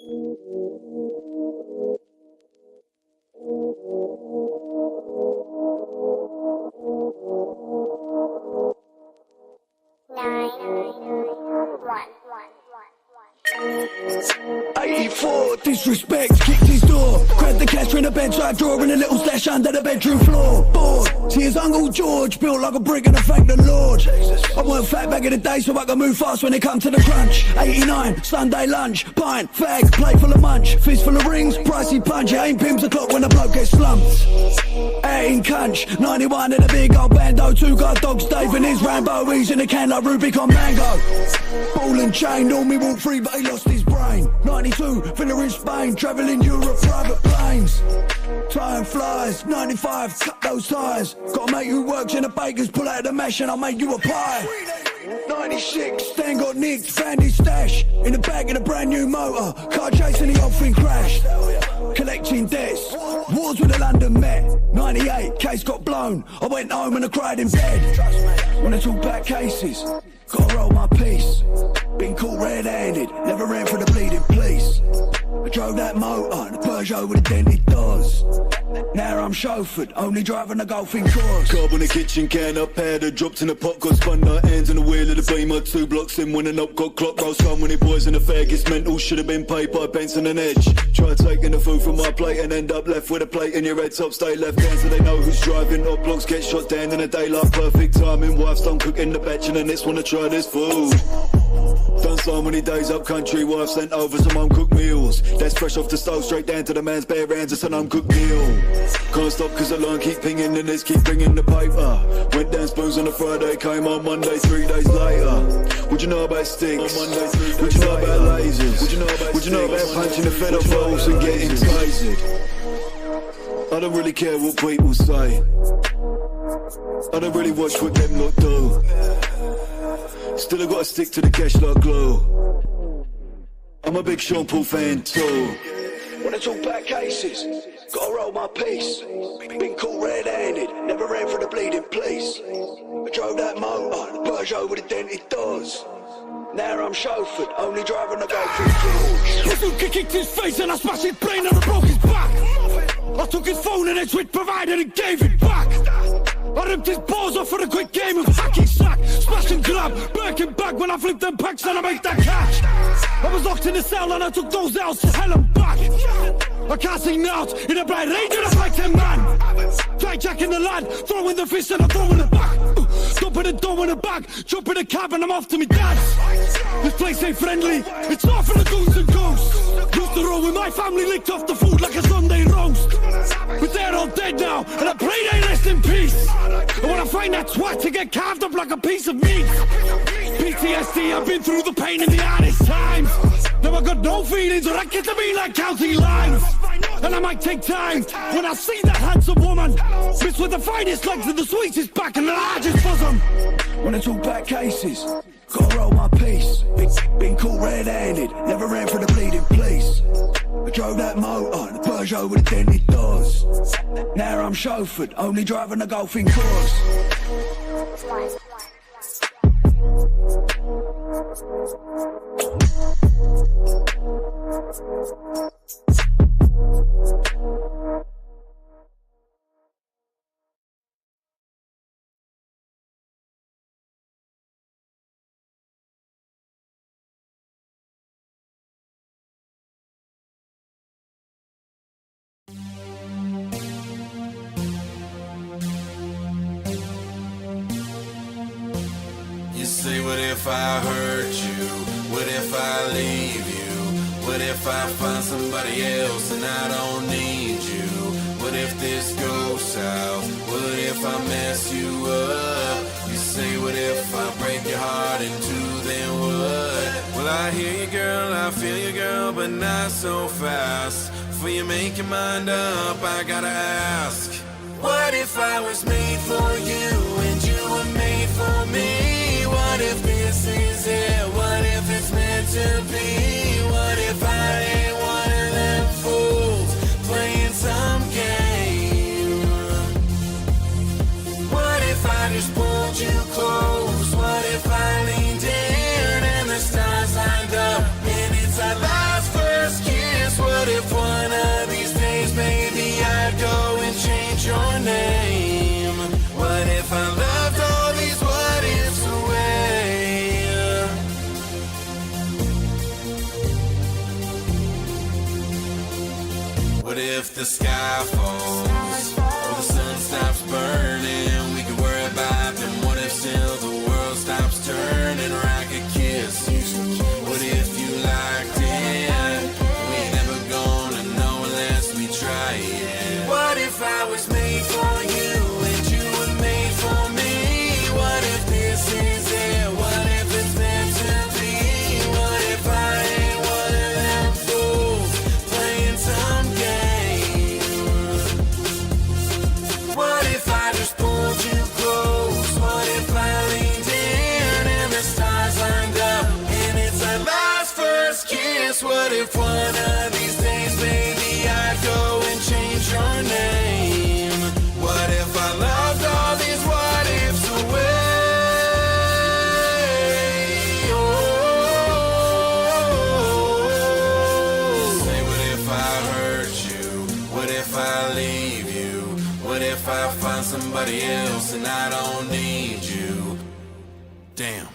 Nine, one. 84, disrespect, kicked his door. Grabbed the cash from the bedside drawer in a little stash under the bedroom floor. Bored, see his Uncle George built like a brick and I thank the Lord. I weren't fat back in the day so I could move fast when it come to the crunch. 89, Sunday lunch, pint, fag, plate full of munch. Fist full of rings, pricey punch. It ain't pimps o'clock when the bloke gets slumped. 18 cunch, 91 in a big old bando. Two guard dogs, Dave and his Rambo. He's in a can like Rubicon Mango. Ball and chain, normally walk free but he lost his brain. 92, Villa in Spain, travelling Europe, private planes. Time flies, 95, cut those ties. Got a mate who works in a baker's, pull out the mash and I'll make you a pie. 96, Stan got nicked, found his stash in the bag of a brand new motor. Car chasing the old thing crashed. Collecting debts, wars with the London Met. 98, case got blown, I went home and I cried in bed. When I talk back cases, gotta roll my piece. Been caught red-handed, never ran for the bleeding police. I drove that motor, the Peugeot with a dented doors. Now I'm chauffeured, only driving a golfing course. Carb on the kitchen can, up powder, dropped in the pot, got spun out hands on the wheel of the Beamer. 2 blocks in, when an up got clock, roll scum when it boys in the fag. It's mental, should have been paid by pence and an edge. Try taking the food from my plate and end up left with a plate in your head top. Stay left hand so they know who's driving. Up blocks get shot down in the daylight, perfect timing. Wife's done cooking the batch and the next wanna try this food. Done so many days up country, wife sent over some home-cooked meals. That's fresh off the stove, straight down to the man's bare hands, it's an uncooked meal. Can't stop cause the line keep pinging and this keep bringing the paper. Went down spoons on a Friday, came on Monday 3 days later. What you know about sticks? On Monday 3 days what you know later. About lasers? What you know about punching the fed up rolls and getting tasered? I don't really care what people say. I don't really watch what them lot do. Still I gotta stick to the cash like glue. I'm a big Sean Paul fan too. When I talk back cases, gotta roll my piece. Been caught red-handed, never ran for the bleeding police. I drove that motor, the Peugeot with the dented doors. Now I'm chauffeured, only driving a golfing course. Pistol kicked his face and I smashed his brain and I broke his back. I took his phone and then switched provider and gave it back. I ripped his balls off for a quick game of hacky sack. Smash and grab, Birkin bag when I flipped them packs and I make that cash. I was locked in the cell and I took those L's to hell and back. I can't sing out in a bright range and I fight 10 man. Try jacking the lad, throwing the fist and I'm throwing it back. Dumping the dough in the bag, jump in the cab and I'm off to me dad's. This place ain't friendly, it's all for the goons and ghosts. Used to roll with my family, licked off the food like a Sunday roast. But they're all dead now, and I pray they rest in peace. I wanna find that twat to get carved up like a piece of meat. PTSD, I've been through the pain in the hardest times. Now I got no feelings, or I get to be like counting lines. And I might take time when I see that handsome woman, miss with the finest legs and the sweetest back and the largest bosom. When I talk back cases, gotta roll my piece. Been caught red-handed, never ran for the bleeding police. I drove that motor, the Peugeot with the dented doors. Now I'm chauffeured, only driving a golfing course. You say, what if I hurt you? What if I leave you? What if I find somebody else and I don't need you? What if this goes south? What if I mess you up? You say, what if I break your heart in two, then what? Well, I hear you, girl, I feel you, girl, but not so fast. Before you make your mind up, I gotta ask, what if I was made for you and you were made for me? What if this is it? What if it's meant to be? What if I ain't one of them fools playing some game? What if I just pulled you close? What if I leaned in and the stars lined up and it's our last first kiss? if the sky falls or the sun stops burning? We could worry about them. What if still the world stops turning? Or I could kiss you. What if you liked it? We ain't never gonna know unless we try it. What if I was made for you and you were made for me? What if this is it? What if it's meant to be? What if I ain't one of them fools playing some game? What if I just pulled you close? What if I leaned in and the stars lined up and it's our last first kiss? What if one of these days, baby, I'd go and change your name? What if I loved all these what ifs away? Say, what if I hurt you? What if I leave you? What if I find somebody else and I don't need you? Damn.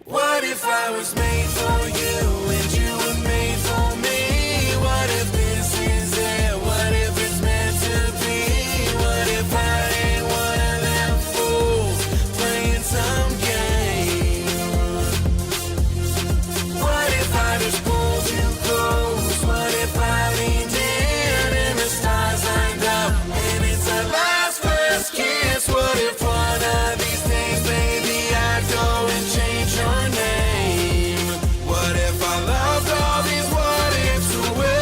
What if I was made for you and you were made for me? What if this is it? What if it's meant to be? What if I ain't one of them fools playing some game? What if I just pulled you close? What if I leaned in and the stars lined up and it's our last first kiss? What if one of these days, baby, I'd go and change your name? What if I loved all these what ifs away?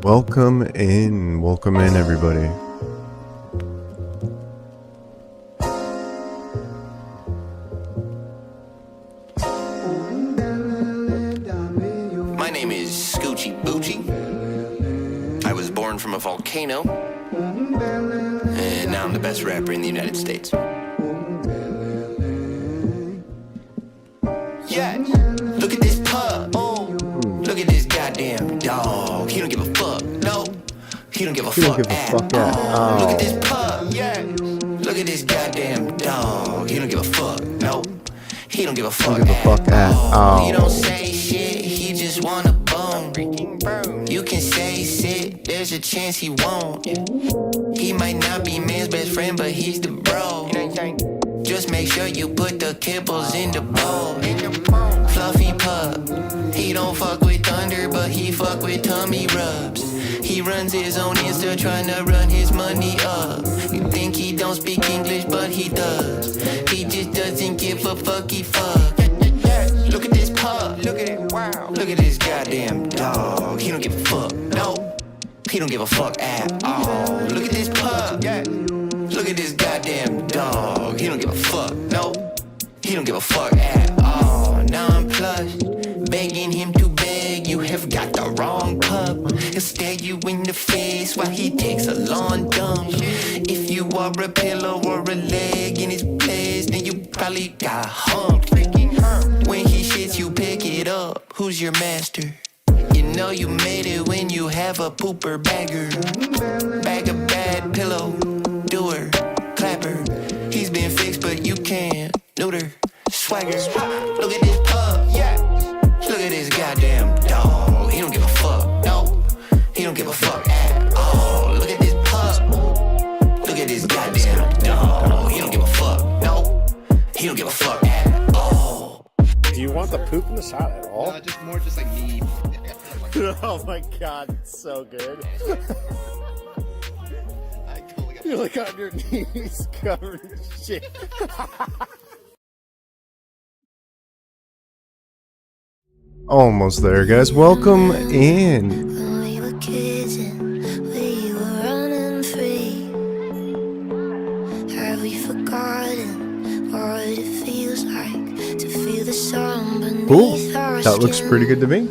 Welcome in everybody. My name is Scoochie Boochie. I was born from a volcano, and now I'm the best rapper in the United States. Yeah, look at this pug. Look at this goddamn dog. He don't give a fuck. No, he don't give a fuck at all. Look at this pug. Yeah, look at this goddamn dog. He don't give a fuck. No, he don't give a fuck at all. He don't say shit. He just wanna bone. You can say sit. There's a chance he won't. He might not be man's best friend, but he's the bro. Just make sure you put the kibbles in the bowl. Fluffy pup. He don't fuck with thunder, but he fuck with tummy rubs. He runs his own Insta, trying to run his money up. You think he don't speak English, but he does. He just doesn't give a fuck, he fuck. Look at this pup. Look at it, wow. Look at this goddamn dog. He don't give a fuck, no. He don't give a fuck at all. Look at this pup. Look at this goddamn dog. He don't give a fuck, no. He don't give a fuck at all. Now I'm plush, begging him to beg. You have got the wrong pup. He'll stare you in the face while he takes a long dump. If you are a pillow or a leg in his place, then you probably got humped. When he shits, you pick it up. Who's your master? You know you made it when you have a pooper bagger. Bag a bad pillow, doer, clapper. He's been fixed, but you can't neuter. Swagger. Look at this pup, yeah. Look at this goddamn dog. He don't give a fuck, no. He don't give a fuck at all. Look at this pup. Look at this goddamn dog. He don't give a fuck, no. He don't give a fuck at all. Do you want the poop in the shot at all? No, just more just like me. Oh my god, it's so good. I totally got You're like on your knees covered in shit. Almost there, guys. Welcome in. When we were kids and we were running free, have we forgotten what it feels like to feel the sun beneath Cool. our That looks skin? pretty good to me.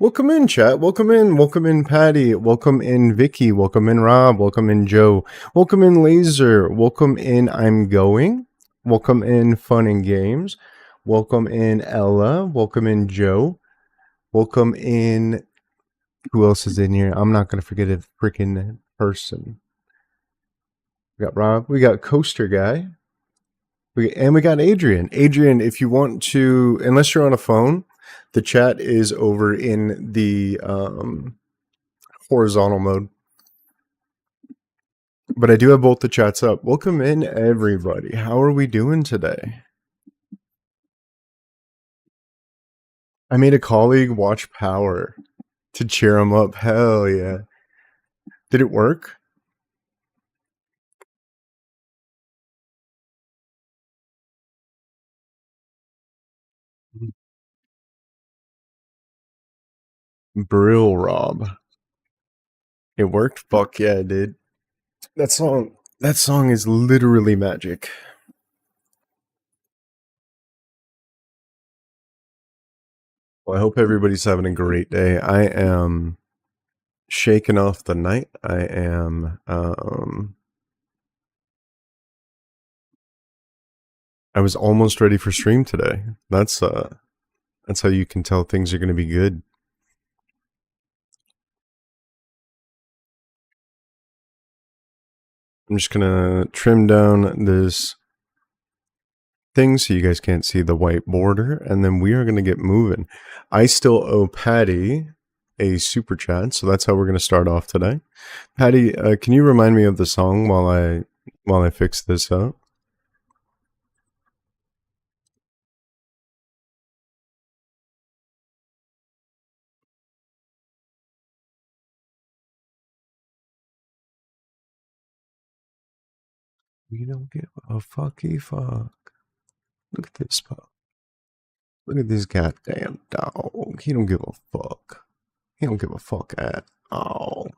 Welcome in, chat. Welcome in. Welcome in, Patty. Welcome in, Vicky. Welcome in, Rob. Welcome in, Joe. Welcome in, Laser. Welcome in, I'm Going. Welcome in, Fun and Games. Welcome in, Ella. Welcome in, Joe. Welcome in. Who else is in here? I'm not going to forget a freaking person. We got Rob. We got Coaster Guy. And we got Adrian. Adrian, if you want to, unless you're on a phone, the chat is over in the horizontal mode. But I do have both the chats up. Welcome in, everybody. How are we doing today? I made a colleague watch Power to cheer him up. Hell yeah. Did it work? Brill Rob. It worked? Fuck yeah, it did. That song is literally magic. Well, I hope everybody's having a great day. I am shaking off the night. I am I was almost ready for stream today. That's how you can tell things are going to be good. I'm just going to trim down this thing so you guys can't see the white border, and then we are going to get moving. I still owe Patty a super chat, so that's how we're going to start off today. Patty, can you remind me of the song while I fix this up? We don't give a fucky fuck. Look at this pup. Look at this goddamn dog. He don't give a fuck. He don't give a fuck at all.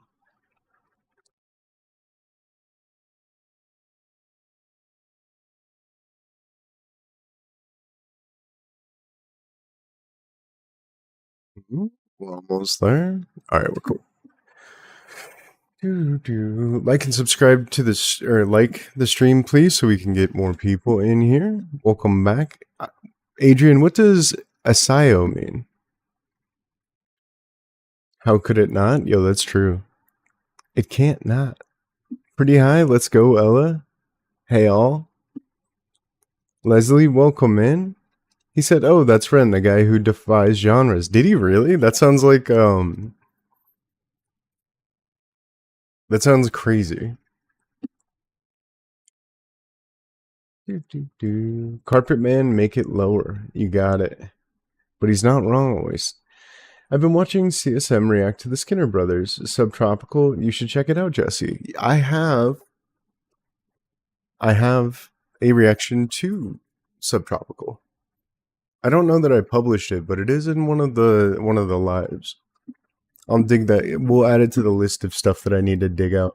We're almost there. All right, we're cool. Like and subscribe to this, or like the stream, please, so we can get more people in here. Welcome back. Adrian, what does Asayo mean? How could it not? Yo, that's true. It can't not. Pretty high. Let's go, Ella. Hey, all. Leslie, welcome in. He said, oh, that's Ren, the guy who defies genres. Did he really? That sounds like, that sounds crazy. Carpet Man, make it lower. You got it. But he's not wrong always. I've been watching CSM react to the Skinner Brothers. Subtropical, you should check it out, Jesse. I have a reaction to Subtropical. I don't know that I published it, but it is in one of the lives. I'll dig that. We'll add it to the list of stuff that I need to dig out.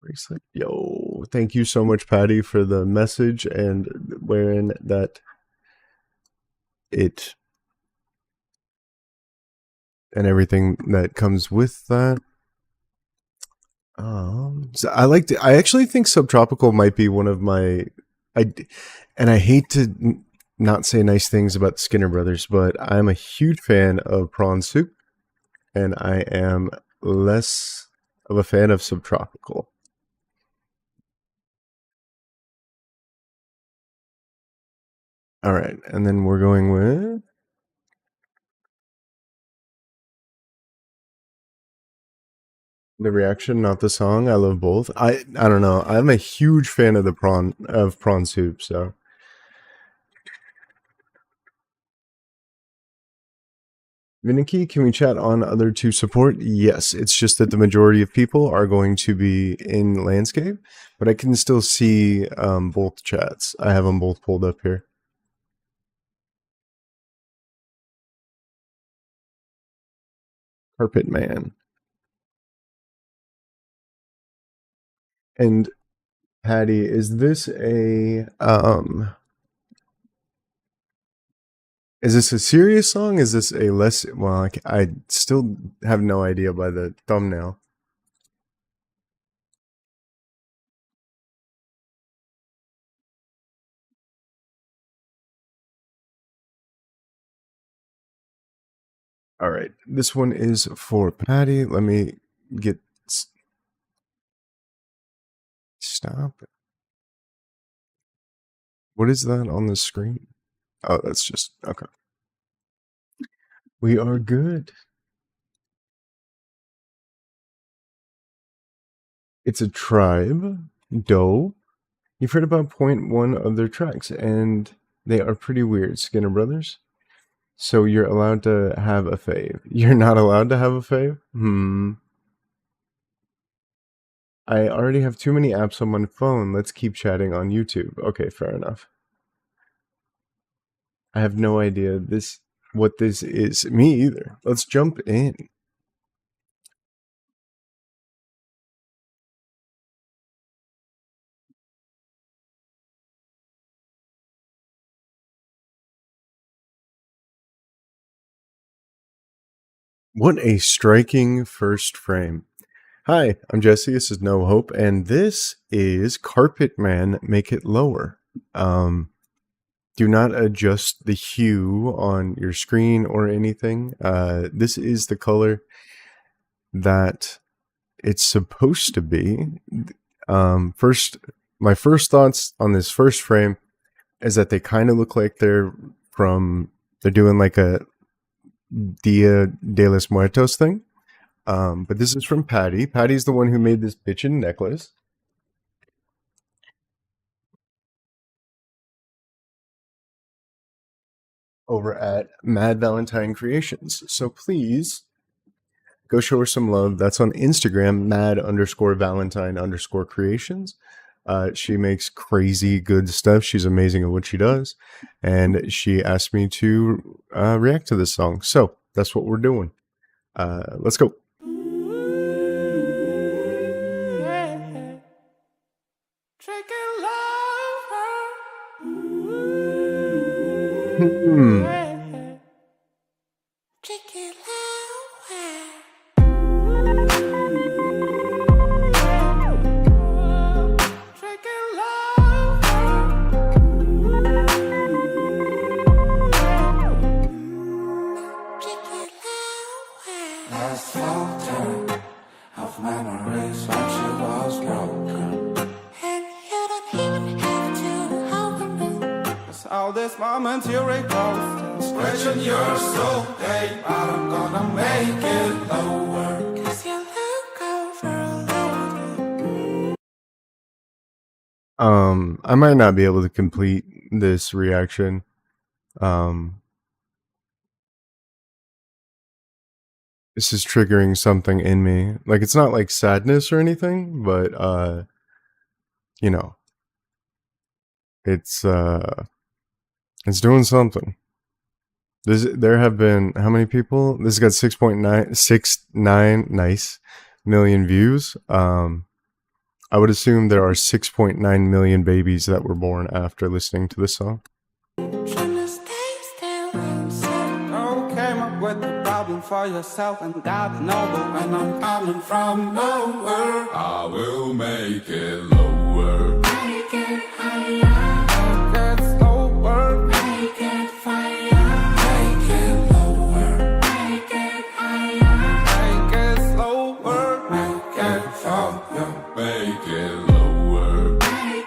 Bracelet. Yo, thank you so much, Patty, for the message and wearing that it and everything that comes with that. So I actually think Subtropical might be one of my, and I hate to not say nice things about the Skinner Brothers, but I'm a huge fan of Prawn Soup, and I am less of a fan of Subtropical. All right, and then we're going with the reaction, not the song. I love both. I don't know. I'm a huge fan of Prawn Soup, so. Vinicky, can we chat on other two support? Yes, it's just that the majority of people are going to be in landscape, but I can still see both chats. I have them both pulled up here. Carpet Man. And Patty, is this a Is this a serious song? Is this a less... Well, I still have no idea by the thumbnail. All right, this one is for Patty. Let me get... Stop. What is that on the screen? Oh, that's just... Okay. We are good. It's a tribe, Doe. You've heard about one of their tracks, and they are pretty weird, Skinner Brothers. So you're allowed to have a fave. You're not allowed to have a fave? I already have too many apps on my phone. Let's keep chatting on YouTube. Okay, fair enough. I have no idea what this is. Me either. Let's jump in. What a striking first frame. Hi, I'm Jesse. This is No Hope, and this is Carpet Man Make It Lower. Do not adjust the hue on your screen or anything. This is the color that it's supposed to be. My first thoughts on this first frame is that they kind of look like they're doing like a Dia de los Muertos thing. But this is from Patty. Patty's the one who made this bitchin' necklace. Over at Mad Valentine Creations. So please go show her some love. That's on Instagram, mad_valentine_creations. She makes crazy good stuff. She's amazing at what she does. And she asked me to react to this song. So that's what we're doing. Let's go. All this moment you recall, scratching your soul, babe. I'm gonna make it lower. 'Cause you look overloaded. I might not be able to complete this reaction. This is triggering something in me. Like, it's not like sadness or anything, but you know, it's doing something. There have been how many people? This has got 6.9 million views. I would assume there are 6.9 million babies that were born after listening to this song. With the problem for yourself and God noble, and I'm coming from nowhere. I will make it lower. Make it higher, Make it slower, make it fire, make it lower, make it higher, make it slower, make it fire, Make it lower.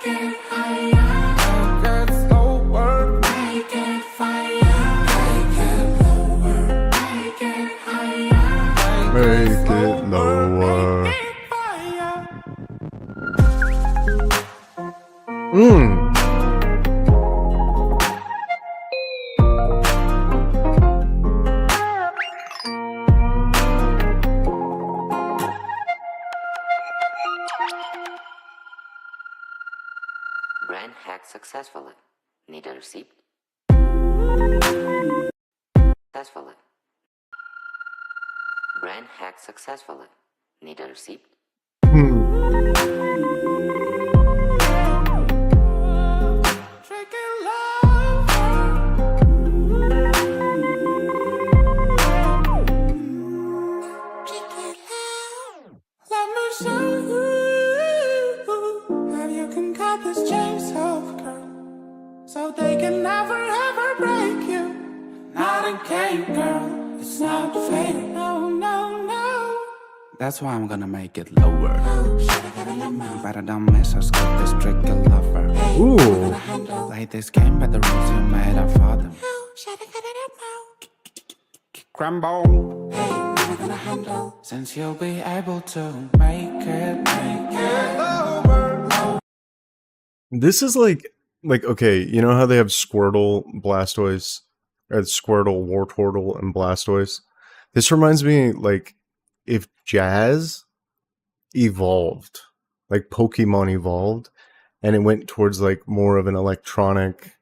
make it higher, make it slower, make it fire, make it lower, make it higher, Make it lower. Brand hacked successfully. Need a receipt? Successfully. Brand hacked successfully. Need a receipt? That's why I'm gonna make it lower. But I don't miss us, got this trick a lover. Ooh. Play this game, but the rules you made are for them. Crumble. Since you'll be able to make it over. This is like okay, you know how they have Squirtle, Blastoise, or Squirtle, Wartortle, and Blastoise? This reminds me like if jazz evolved, like Pokemon evolved, and it went towards like more of an electronic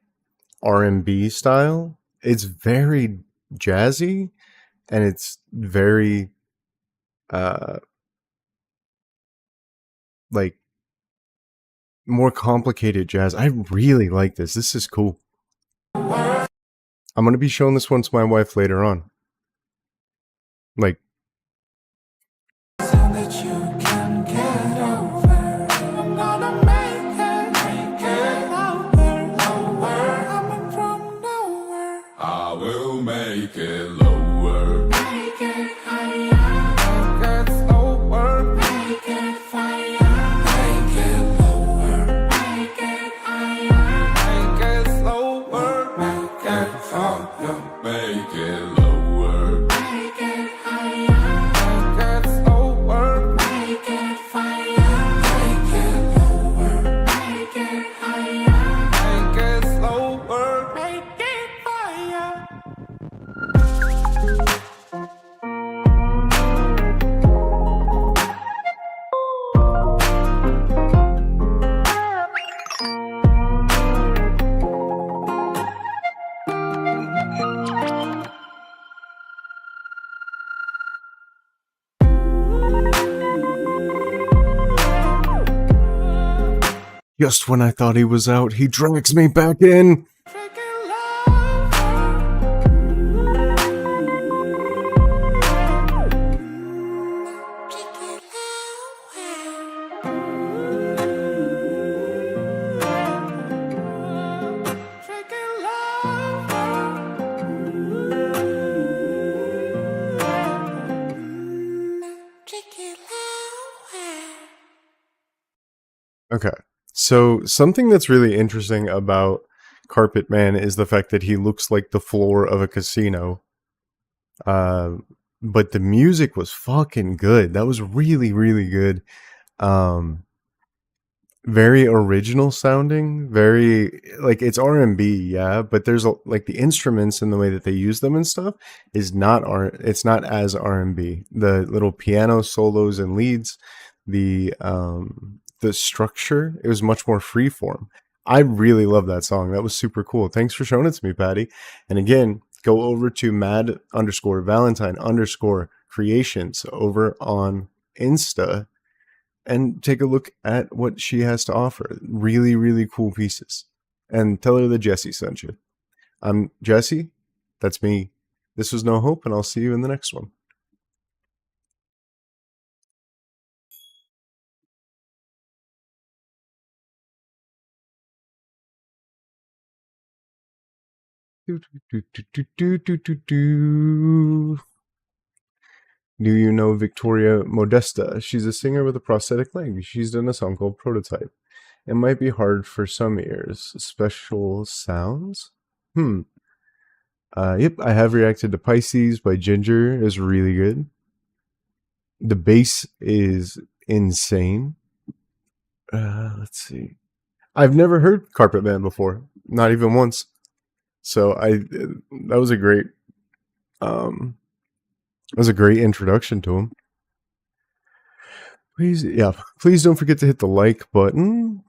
R&B style. It's very jazzy, and it's very like more complicated jazz. I really like this. This is cool. I'm going to be showing this one to my wife later on. Like, that you can get over. I'm gonna make it lower. Coming from nowhere. I will make it lower. Make it higher. Make it slower. Make it fire. Make it lower. Make it higher. Make it slower. Make it fire. Make it lower. just when I thought he was out, he drags me back in. Okay, so something that's really interesting about Carpet Man is the fact that he looks like the floor of a casino. But the music was fucking good. That was really, really good. Very original sounding. Very, like, it's R&B, yeah, but there's like the instruments and the way that they use them and stuff is not it's not as R&B. The little piano solos and leads, the structure, it was much more freeform. I really love that song. That was super cool. Thanks for showing it to me, Patty. And again, go over to mad_valentine_creations over on Insta and take a look at what she has to offer. Really, really cool pieces. And tell her that Jesse sent you. I'm Jesse. That's me. This was No Hope, and I'll see you in the next one. Do you know Victoria Modesta? She's a singer with a prosthetic leg. She's done a song called Prototype. It might be hard for some ears. Special sounds? Yep, I have reacted to Pisces by Ginger. It's really good. The bass is insane. Let's see. I've never heard Carpet Man before. Not even once. So that was a great introduction to him. Please don't forget to hit the like button.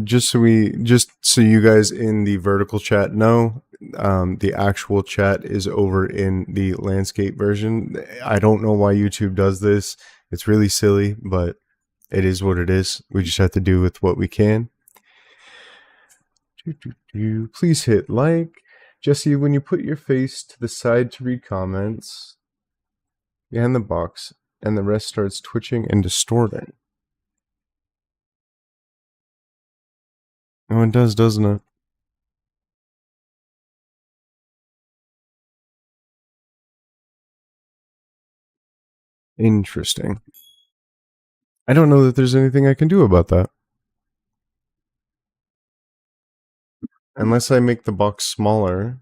Just so you guys in the vertical chat know, the actual chat is over in the landscape version. I don't know why YouTube does this. It's really silly, but it is what it is. We just have to do with what we can. Please hit like. Jesse, when you put your face to the side to read comments behind the box and the rest starts twitching and distorting. Oh, it does, doesn't it? Interesting. I don't know that there's anything I can do about that. Unless I make the box smaller.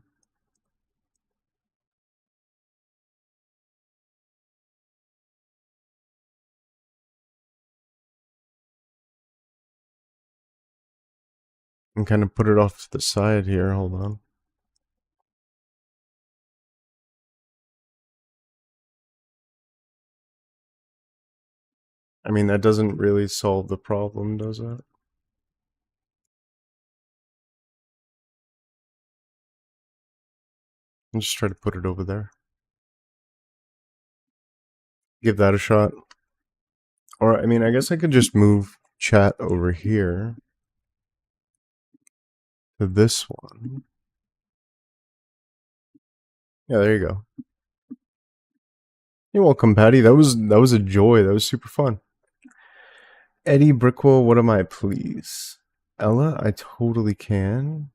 And kind of put it off to the side here. Hold on. I mean, that doesn't really solve the problem, does it? I'll just try to put it over there. Give that a shot. Or, I mean, I guess I could just move chat over here to this one. Yeah, there you go. You're welcome, Patty. That was a joy. That was super fun. Eddie Brickwell, what am I, please? Ella, I totally can.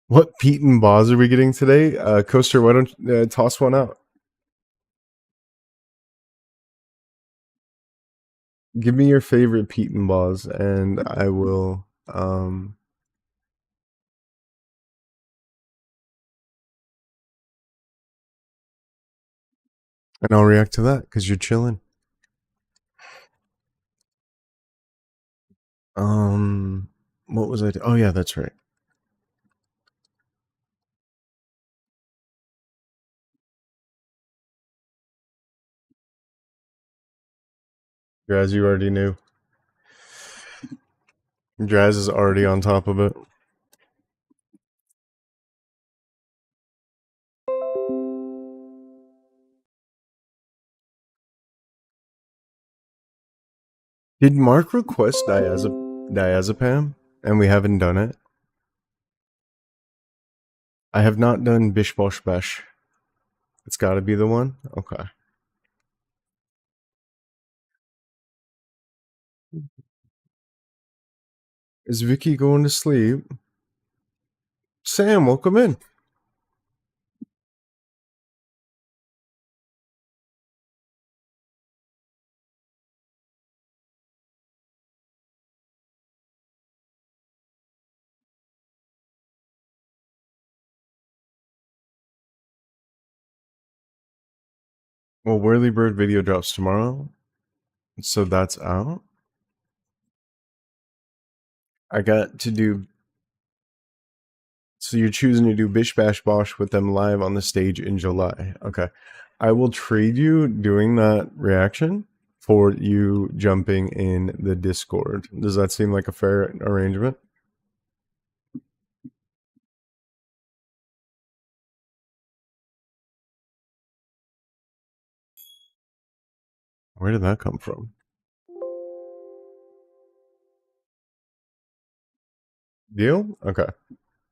What Pete and Boz are we getting today? Coaster, why don't you toss one out? Give me your favorite Pete and Boz, and I will. And I'll react to that because you're chilling. What was I? Oh yeah, that's right. Jazz, you already knew. Jazz is already on top of it. Did Mark request diazepam and we haven't done it? I have not done Bish Bosh Bash. It's got to be the one? Okay. Is Vicky going to sleep? Sam, welcome in. Well, Whirlybird video drops tomorrow, so that's out. I got to do. So you're choosing to do Bish Bash Bosh with them live on the stage in July. Okay. I will trade you doing that reaction for you jumping in the Discord. Does that seem like a fair arrangement? Where did that come from? Deal? Okay.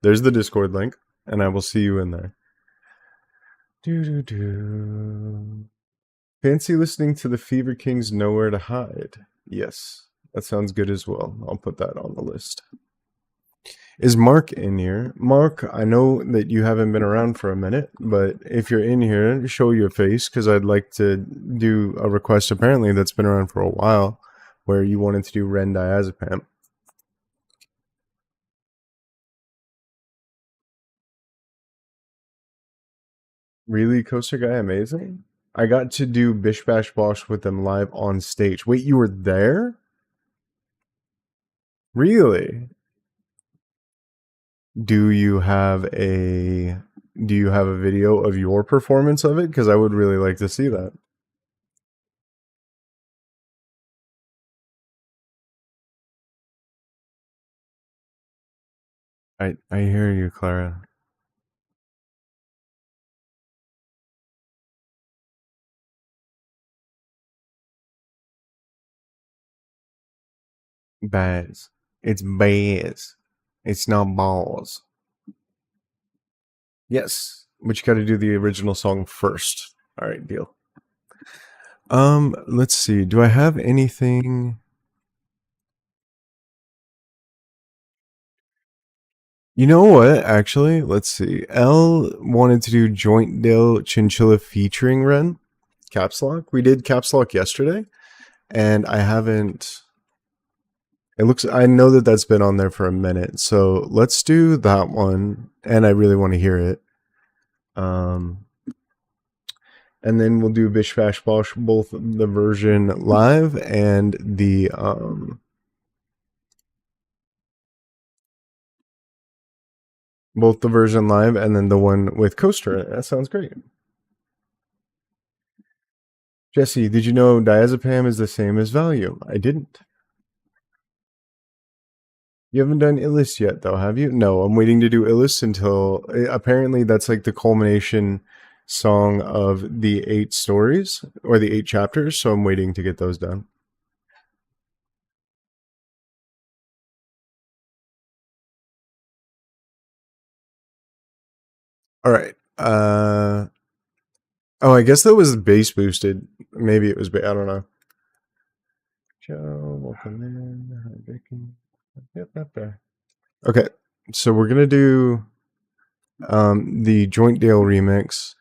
There's the Discord link, and I will see you in there. Fancy listening to the Fever King's Nowhere to Hide. Yes, that sounds good as well. I'll put that on the list. Is Mark in here? Mark, I know that you haven't been around for a minute, but if you're in here, show your face, because I'd like to do a request apparently that's been around for a while, where you wanted to do Ren diazepam. Really, Coaster Guy, amazing? I got to do Bish Bash Bosh with them live on stage. Wait, you were there? Really? Do you have a video of your performance of it? Because I would really like to see that. I hear you, Clara. Baz. It's Baz. It's not balls. Yes, but you got to do the original song first. All right, deal. Let's see. Do I have anything? You know what? Actually, let's see. L wanted to do Joint Dale Chinchilla featuring Ren. Caps Lock. We did Caps Lock yesterday, and I haven't. It looks. I know that that's been on there for a minute, so let's do that one. And I really want to hear it. And then we'll do Bish Bash Bosh, both the version live and the both the version live and then the one with Coaster. That sounds great. Jesse, did you know diazepam is the same as Valium? I didn't. You haven't done Illus yet, though, have you? No, I'm waiting to do Illus until... Apparently, that's like the culmination song of the 8 stories, or the 8 chapters, so I'm waiting to get those done. Alright. Oh, I guess that was base boosted. Maybe it was... I don't know. Joe, welcome in. Hi, Vicky. Yep, up there. Okay, so we're gonna do the Joint Dale remix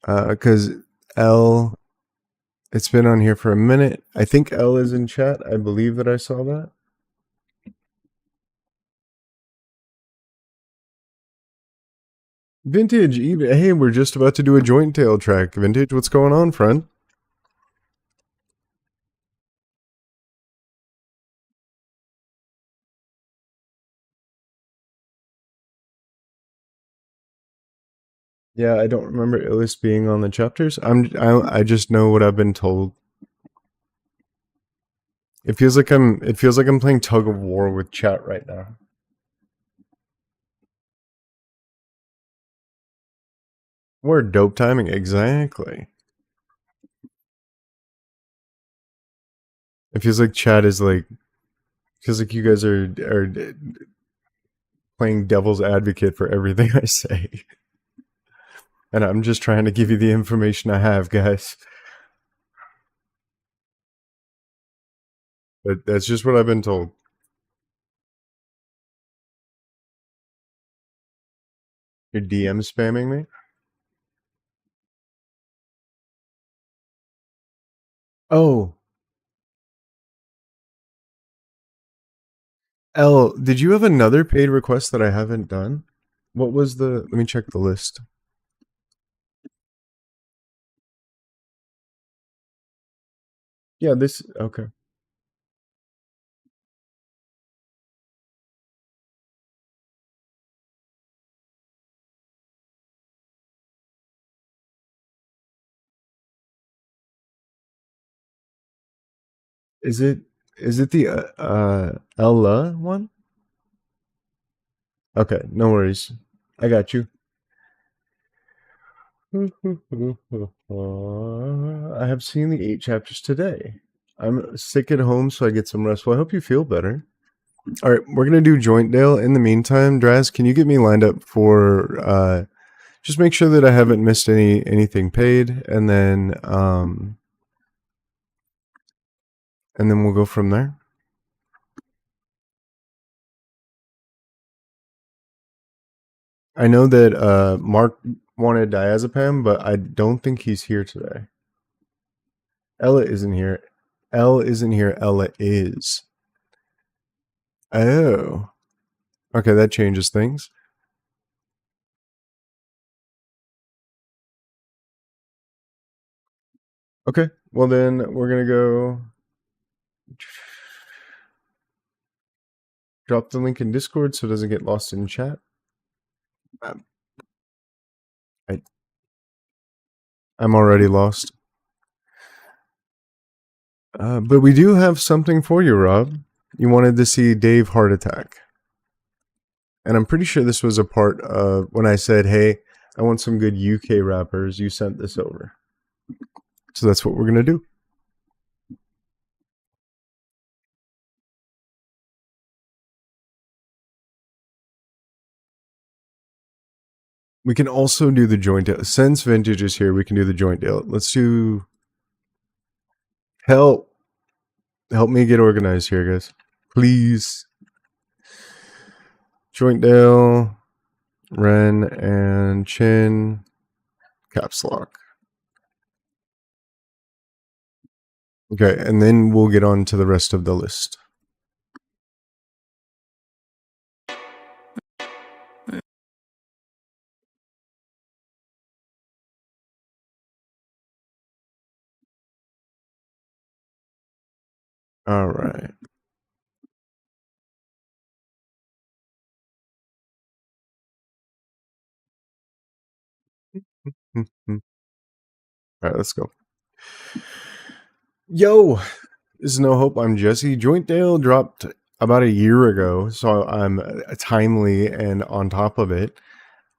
because L, it's been on here for a minute. I think L is in chat. I believe that I saw that. Vintage, hey, we're just about to do a Joint Dale track. Vintage, what's going on, friend? Yeah, I don't remember Illus being on the chapters. I just know what I've been told. It feels like I'm playing tug of war with chat right now. We're dope timing, exactly. It feels like chat is like, feels like you guys are playing devil's advocate for everything I say. And I'm just trying to give you the information I have, guys. But that's just what I've been told. You're DM spamming me? Oh. L, did you have another paid request that I haven't done? What was the... Let me check the list. Yeah, this... Okay. Is it the Ella one? Okay, no worries. I got you. I have seen the 8 chapters today. I'm sick at home, so I get some rest. Well, I hope you feel better. All right, we're gonna do Joint Dale. In the meantime, Draz, can you get me lined up for just make sure that I haven't missed anything paid, and then we'll go from there. I know that Mark wanted diazepam, but I don't think he's here today. Ella isn't here. L isn't here. Ella is. Oh. Okay, that changes things. Okay, well then we're gonna go drop the link in Discord so it doesn't get lost in chat. I'm already lost. But we do have something for you, Rob. You wanted to see Dave Heart Attack. And I'm pretty sure this was a part of when I said, hey, I want some good UK rappers. You sent this over. So that's what we're going to do. We can also do the Joint Dale. Since Vintage is here, we can do the Joint Dale. Let's do... Help me get organized here, guys. Please. Jointdale, Ren, and Chin. Caps lock. Okay, and then we'll get on to the rest of the list. All right. All right, let's go. Yo, this is No Hope. I'm Jesse. Jointdale dropped about a year ago, so I'm timely and on top of it.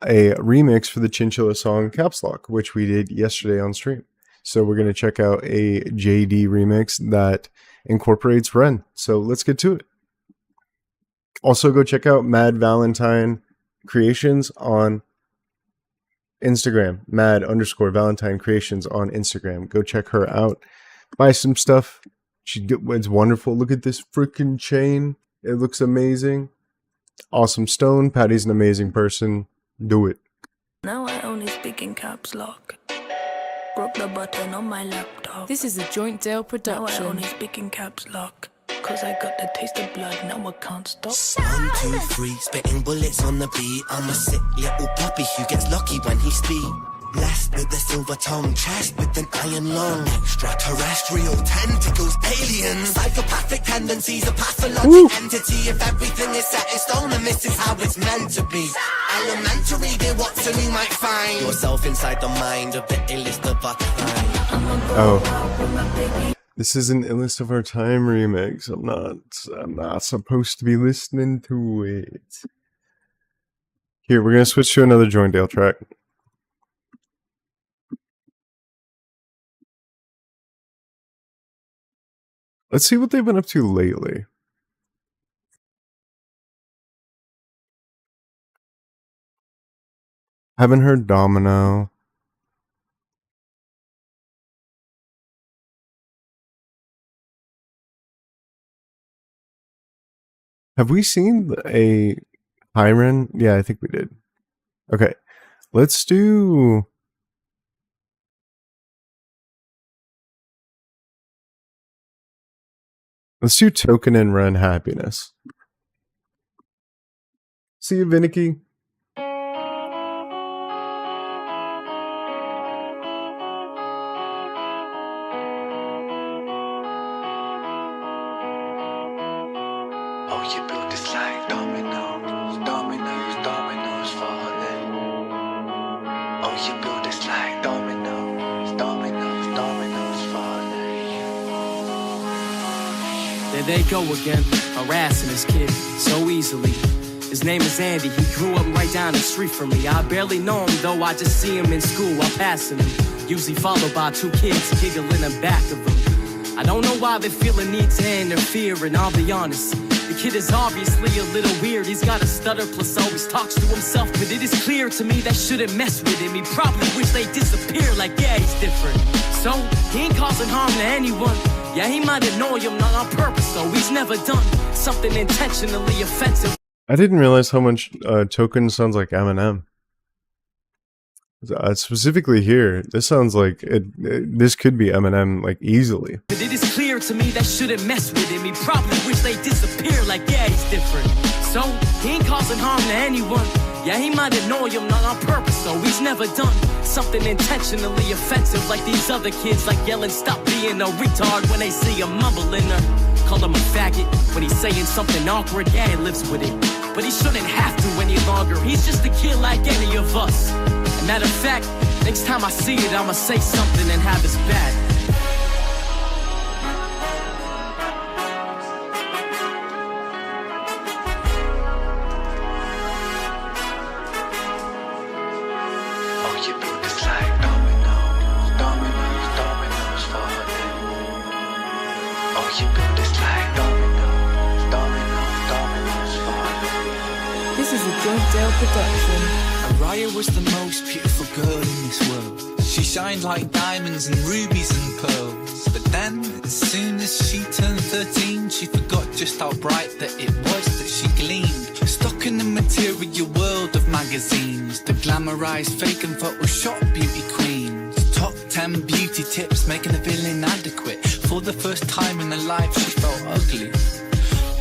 A remix for the Chinchilla song Caps Lock, which we did yesterday on stream. So we're going to check out a JD remix that incorporates Ren. So let's get to it. Also, go check out Mad Valentine Creations on Instagram. Mad_Valentine Creations on Instagram. Go check her out. Buy some stuff. It's wonderful. Look at this freaking chain. It looks amazing. Awesome stone. Patty's an amazing person. Do it. Now I only speak in caps lock. Broke the button on my laptop. This is a Jointdale production. Now I only speak in caps lock. Cause I got the taste of blood, now I can't stop. 1, 2, 3, spitting bullets on the beat. I'm a sick little puppy who gets lucky when he speaks. Blessed with a silver tongue, chest with an iron lung. Extraterrestrial tentacles, aliens. Psychopathic tendencies, a pathologic entity. If everything is set in stone, and this is how it's meant to be. Elementary, dear Watson, you might find yourself inside the mind of the illest of our time. Oh. This is an Illest of Our Time remix. I'm not supposed to be listening to it. Here, we're gonna switch to another Jointdale track. Let's see what they've been up to lately. Haven't heard Domino. Have we seen a Hyren? Yeah, I think we did. Okay, let's do... Let's do Token and Ren Happiness. See you, Vinicky. Oh, you built this like dominoes, dominoes, dominoes falling. Oh, you built this like dominoes, dominoes, dominoes falling. There they go again, harassing his kid so easily. His name is Andy, he grew up right down the street from me. I barely know him though, I just see him in school while passing him. Usually followed by 2 kids giggling in back of him. I don't know why they feel a need to interfere, and I'll be honest, the kid is obviously a little weird. He's got a stutter plus always talks to himself, but it is clear to me that shouldn't mess with him. He probably wish they disappear, like yeah, he's different. So, he ain't causing harm to anyone. Yeah, he might annoy him, not on purpose though. He's never done something intentionally offensive. I didn't realize how much Token sounds like Eminem. Specifically here, this sounds like this could be Eminem, like, easily. But it is clear to me that shouldn't mess with him. He probably wish they disappear, like yeah, he's different. So, he ain't causing harm to anyone. Yeah, he might annoy him, not on purpose though. He's never done something intentionally offensive like these other kids, like yelling stop being a retard when they see him mumbling or call him a faggot when he's saying something awkward. Yeah, he lives with it, but he shouldn't have to any longer. He's just a kid like any of us. And matter of fact, next time I see it, I'ma say something and have his back. Oh, you built this like dominoes, dominoes, dominoes falling. Oh, you built this like dominoes, dominoes, dominoes falling. This is a Jointdale production. Araya was the most beautiful girl in this world. She shined like diamonds and rubies and pearls. But then, as soon as she turned 13, she forgot just how bright that it was that she gleamed. stuck in the material world of magazines, the glamorized, fake and Photoshop beauty queens. Top 10 beauty tips making her feel inadequate. For the first time in her life she felt ugly.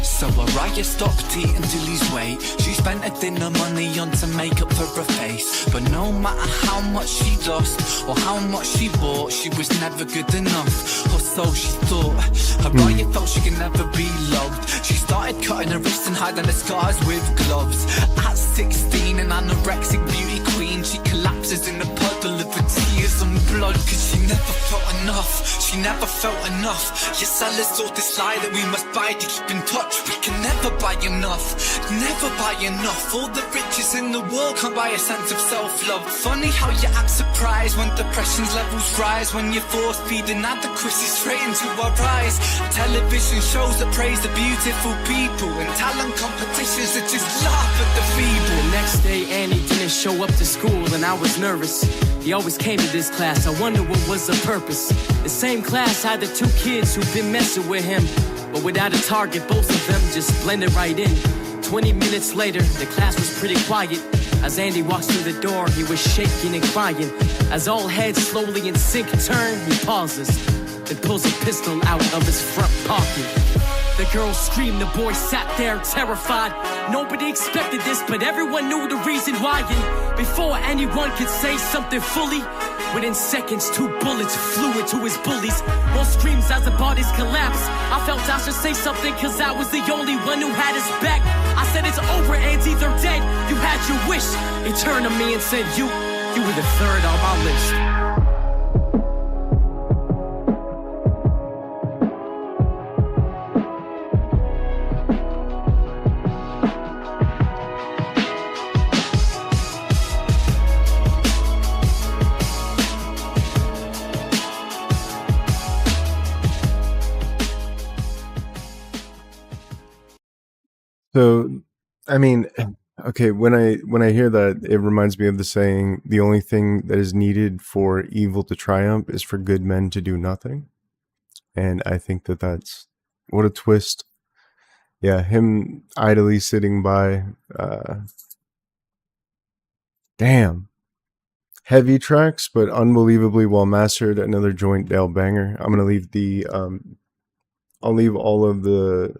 So Araya stopped eating to lose weight. She spent her dinner money on some makeup for her face. But no matter how much she lost or how much she bought, she was never good enough, or so she thought. Araya felt she could never be loved. She started cutting her wrists and hiding her scars with gloves. At 16, an anorexic beauty queen, she collapses in a puddle of her tears and blood. Cause she never felt enough. She never felt enough. Your sellers sold this lie that we must buy to keep in touch. We can never buy enough, never buy enough. All the riches in the world can't buy a sense of self-love. Funny how you act surprised when depression's levels rise, when you force feed inadequacy straight into our eyes. Television shows that praise the beautiful people, and talent competitions that just laugh at the feeble. The next day Annie didn't show up to school and I was nervous. He always came to this class, I wonder what was the purpose. The same class had the two kids who've been messing with him, but without a target, both of them just blended right in. 20 minutes later, the class was pretty quiet. As Andy walks through the door, he was shaking and crying. As all heads slowly in sync turn, he pauses, then pulls a pistol out of his front pocket. The girl screamed, the boy sat there terrified. Nobody expected this, but everyone knew the reason why. And before anyone could say something fully, within seconds, 2 bullets flew into his bullies. More screams as the bodies collapsed. I felt I should say something, cause I was the only one who had his back. I said it's over, Andy, they're dead. You had your wish. He turned to me and said, you were the third on my list. So, I mean, okay, when I hear that, it reminds me of the saying, the only thing that is needed for evil to triumph is for good men to do nothing. And I think that that's, what a twist. Yeah, him idly sitting by, damn. Heavy tracks, but unbelievably well mastered. Another Joint Dale banger. I'm going to leave the, I'll leave all of the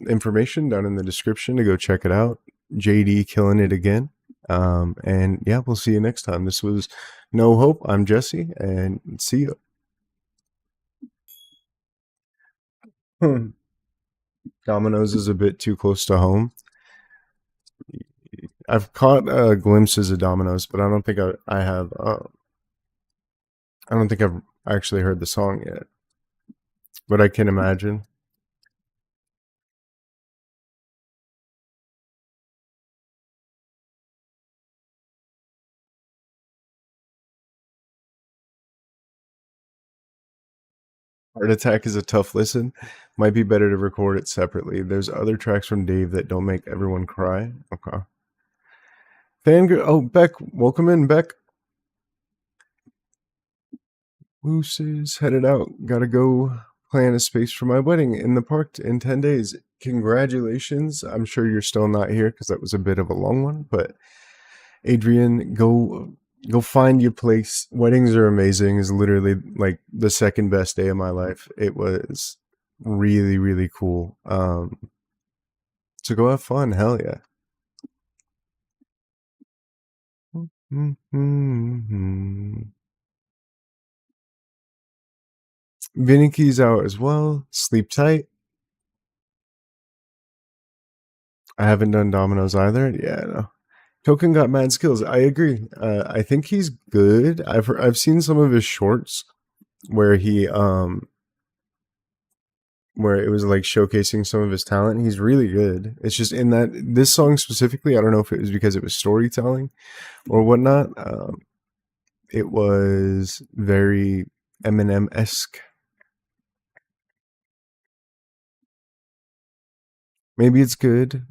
information down in the description to go check it out. JD killing it again. And yeah, we'll see you next time. This was No Hope. I'm Jesse, and see you. Domino's is a bit too close to home. I've caught glimpses of Domino's, but I don't think I have. I don't think I've actually heard the song yet, but I can imagine. Heart Attack is a tough listen. Might be better to record it separately. There's other tracks from Dave that don't make everyone cry. Okay. Fangirl. Oh, Beck. Welcome in, Beck. Moose is headed out. Gotta go plan a space for my wedding in the park in 10 days. Congratulations. I'm sure you're still not here because that was a bit of a long one. But Adrian, go find your place. Weddings are amazing. It's literally like the second best day of my life. It was really, really cool. So go have fun. Hell yeah. Viniky's out as well. Sleep tight. I haven't done Domino's either. Yeah, no. Token got mad skills. I agree. I think he's good. I've seen some of his shorts where he where it was like showcasing some of his talent. He's really good. It's just in that this song specifically, I don't know if it was because it was storytelling or whatnot. It was very Eminem-esque. Maybe it's good.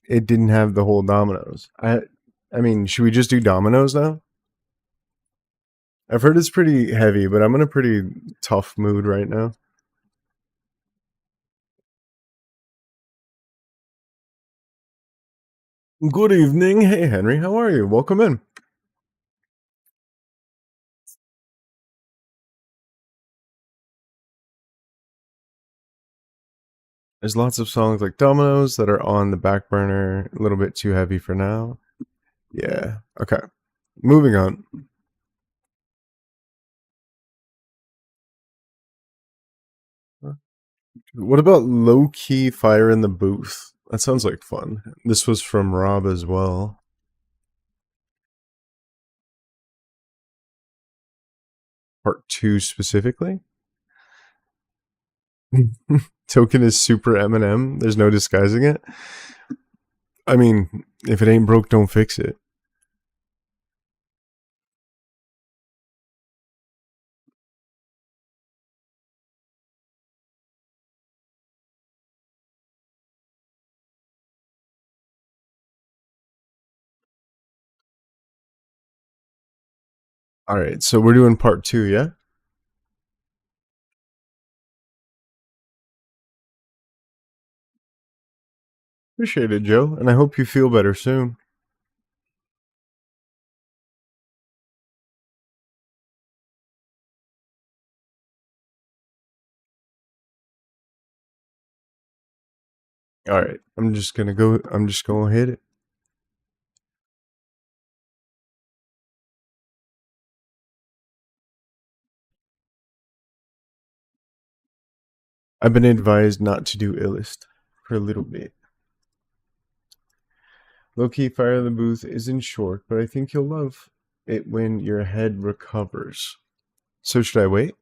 It didn't have the whole Domino's. I mean, should we just do Domino's now? I've heard it's pretty heavy, but I'm in a pretty tough mood right now. Good evening. Hey, Henry. How are you? Welcome in. There's lots of songs like Dominoes that are on the back burner. A little bit too heavy for now. Yeah. Okay. Moving on. What about Low Key Fire in the Booth? That sounds like fun. This was from Rob as well. Part 2 specifically? Token is super Eminem. There's no disguising it. I mean, if it ain't broke, don't fix it. All right, so we're doing part 2, yeah? Appreciate it, Joe, and I hope you feel better soon. All right, I'm just gonna hit it. I've been advised not to do Illest for a little bit. Low-key Fire in the Booth isn't short, but I think you'll love it when your head recovers. So should I wait?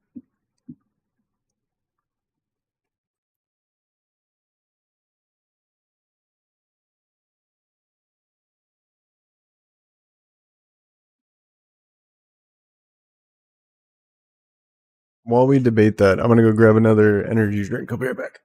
While we debate that, I'm gonna go grab another energy drink. I'll be right back.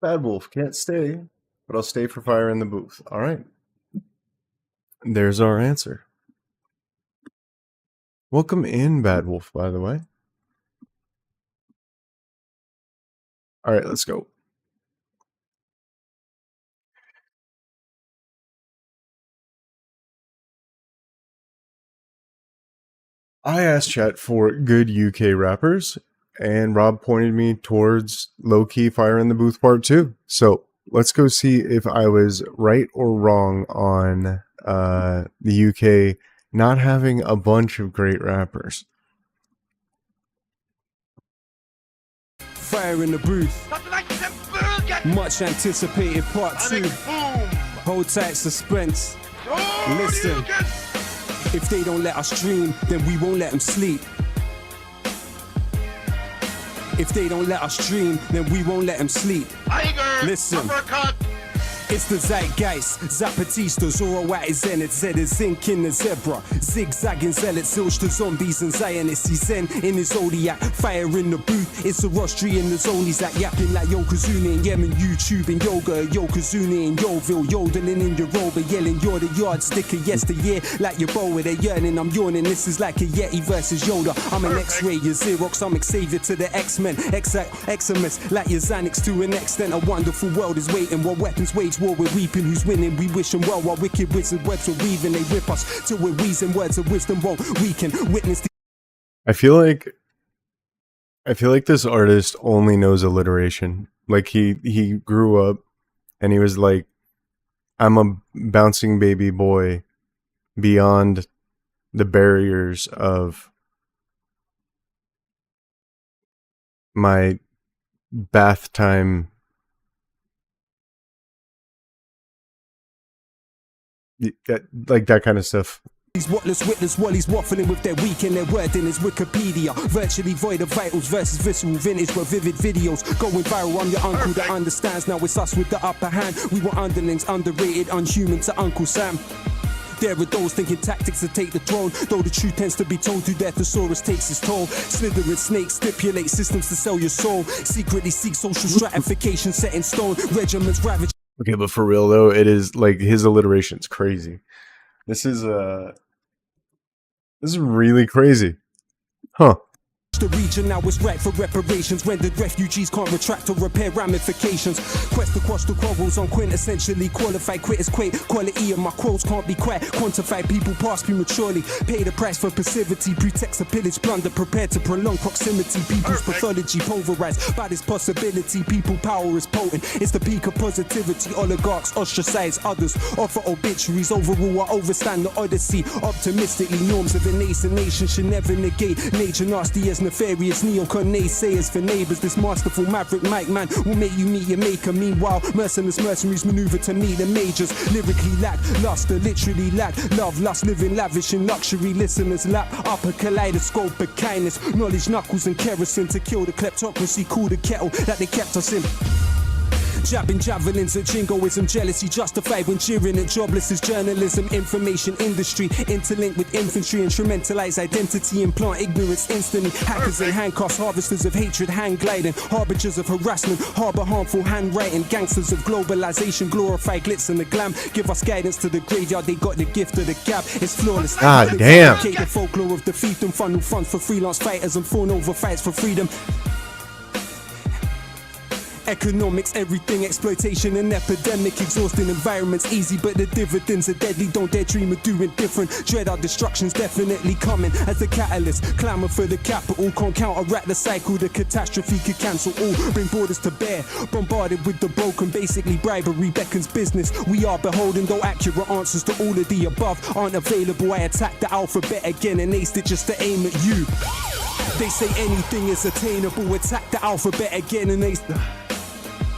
Bad Wolf can't stay, but I'll stay for Fire in the Booth. All right. There's our answer. Welcome in, Bad Wolf, by the way. All right, let's go. I asked chat for good UK rappers, and Rob pointed me towards Low Key Fire in the Booth Part 2. So let's go see if I was right or wrong on the UK not having a bunch of great rappers. Fire in the Booth. Much anticipated Part 2. Hold tight, suspense. Listen. If they don't let us dream, then we won't let them sleep. If they don't let us dream, then we won't let them sleep. Listen. It's the zeitgeist, Zapatista, Zoroat is Zenit, Zed is zinc in the zebra, zigzagging zealots, zilch to zombies and Zionists, he's zen in his zodiac, fire in the booth, it's a rostry in the zone, he's at yapping like Yokozuna in Yemen, YouTube and yoga, Yokozuna in Yoville, yodeling in your rover, yelling you're the yardstick of yesteryear, like your bow with a yearning, I'm yawning, this is like a Yeti versus Yoda, I'm an X-ray, you're Xerox, I'm Xavier to the X-Men, Eximus, like your Xanax to an extent, a wonderful world is waiting, while weapons wage war, we're reaping, who's winning, we wish them well, while wicked wizard webs are weaving, they rip us till we're wheezing, words of wisdom won't weaken, witness the I feel like this artist only knows alliteration. Like he grew up and he was like, I'm a bouncing baby boy beyond the barriers of my bath time. Like that kind of stuff. These whatless witness while he's waffling with their weekend, their word in his Wikipedia. Virtually void of vitals versus visceral vintage, but vivid videos going viral. I'm your uncle that understands. Now it's us with the upper hand. We were underlings, underrated, unhuman to Uncle Sam. There are those thinking tactics to take the throne, though the truth tends to be told through their thesaurus takes its toll. Slithering snakes stipulate systems to sell your soul. Secretly seek social stratification set in stone. Regiments ravage. Okay, but for real though, it is like his alliteration's crazy. This is really crazy. Huh. The region now is ripe for reparations. Rendered refugees can't retract or repair ramifications. Quest across the quarrels on quintessentially qualified quitters quake. Quality of my quotes can't be quite quantified. People pass prematurely, pay the price for passivity. Pretext of pillage, plunder, prepared to prolong proximity. People's pathology pulverized by this possibility. People power is potent, it's the peak of positivity. Oligarchs ostracize others, offer obituaries. Overrule or overstand the odyssey. Optimistically, norms of a nascent nation should never negate nature nasty as nefarious neocon naysayers for neighbors. This masterful maverick mic man will make you meet your maker. Meanwhile, merciless mercenaries maneuver to meet the majors. Lyrically lack luster, literally lack love, lust, living lavish in luxury. Listeners lap up a kaleidoscope of kindness, knowledge, knuckles and kerosene to kill the kleptocracy. Cool the kettle that they kept us in. Jabbing javelins at jingoism, jealousy justified when jeering at jobless is journalism, information industry, interlinked with infantry, instrumentalize identity, implant ignorance instantly. Hackers in handcuffs, harvesters of hatred, hand gliding, harbingers of harassment, harbor harmful handwriting, gangsters of globalization, glorify glitz and the glam, give us guidance to the graveyard, they got the gift of the gab, it's flawless. God damn. The folklore of defeat and funnel funds for freelance fighters and fawn over fights for freedom. Economics, everything, exploitation and epidemic, exhausting environments, easy but the dividends are deadly, don't dare dream of doing different, dread our destruction's definitely coming as the catalyst, clamour for the capital, can't counteract the cycle, the catastrophe could cancel all, bring borders to bear, bombarded with the broken, basically bribery beckons business, we are beholden, though accurate answers to all of the above aren't available, I attack the alphabet again and aced it just to aim at you, they say anything is attainable, attack the alphabet again and ace the...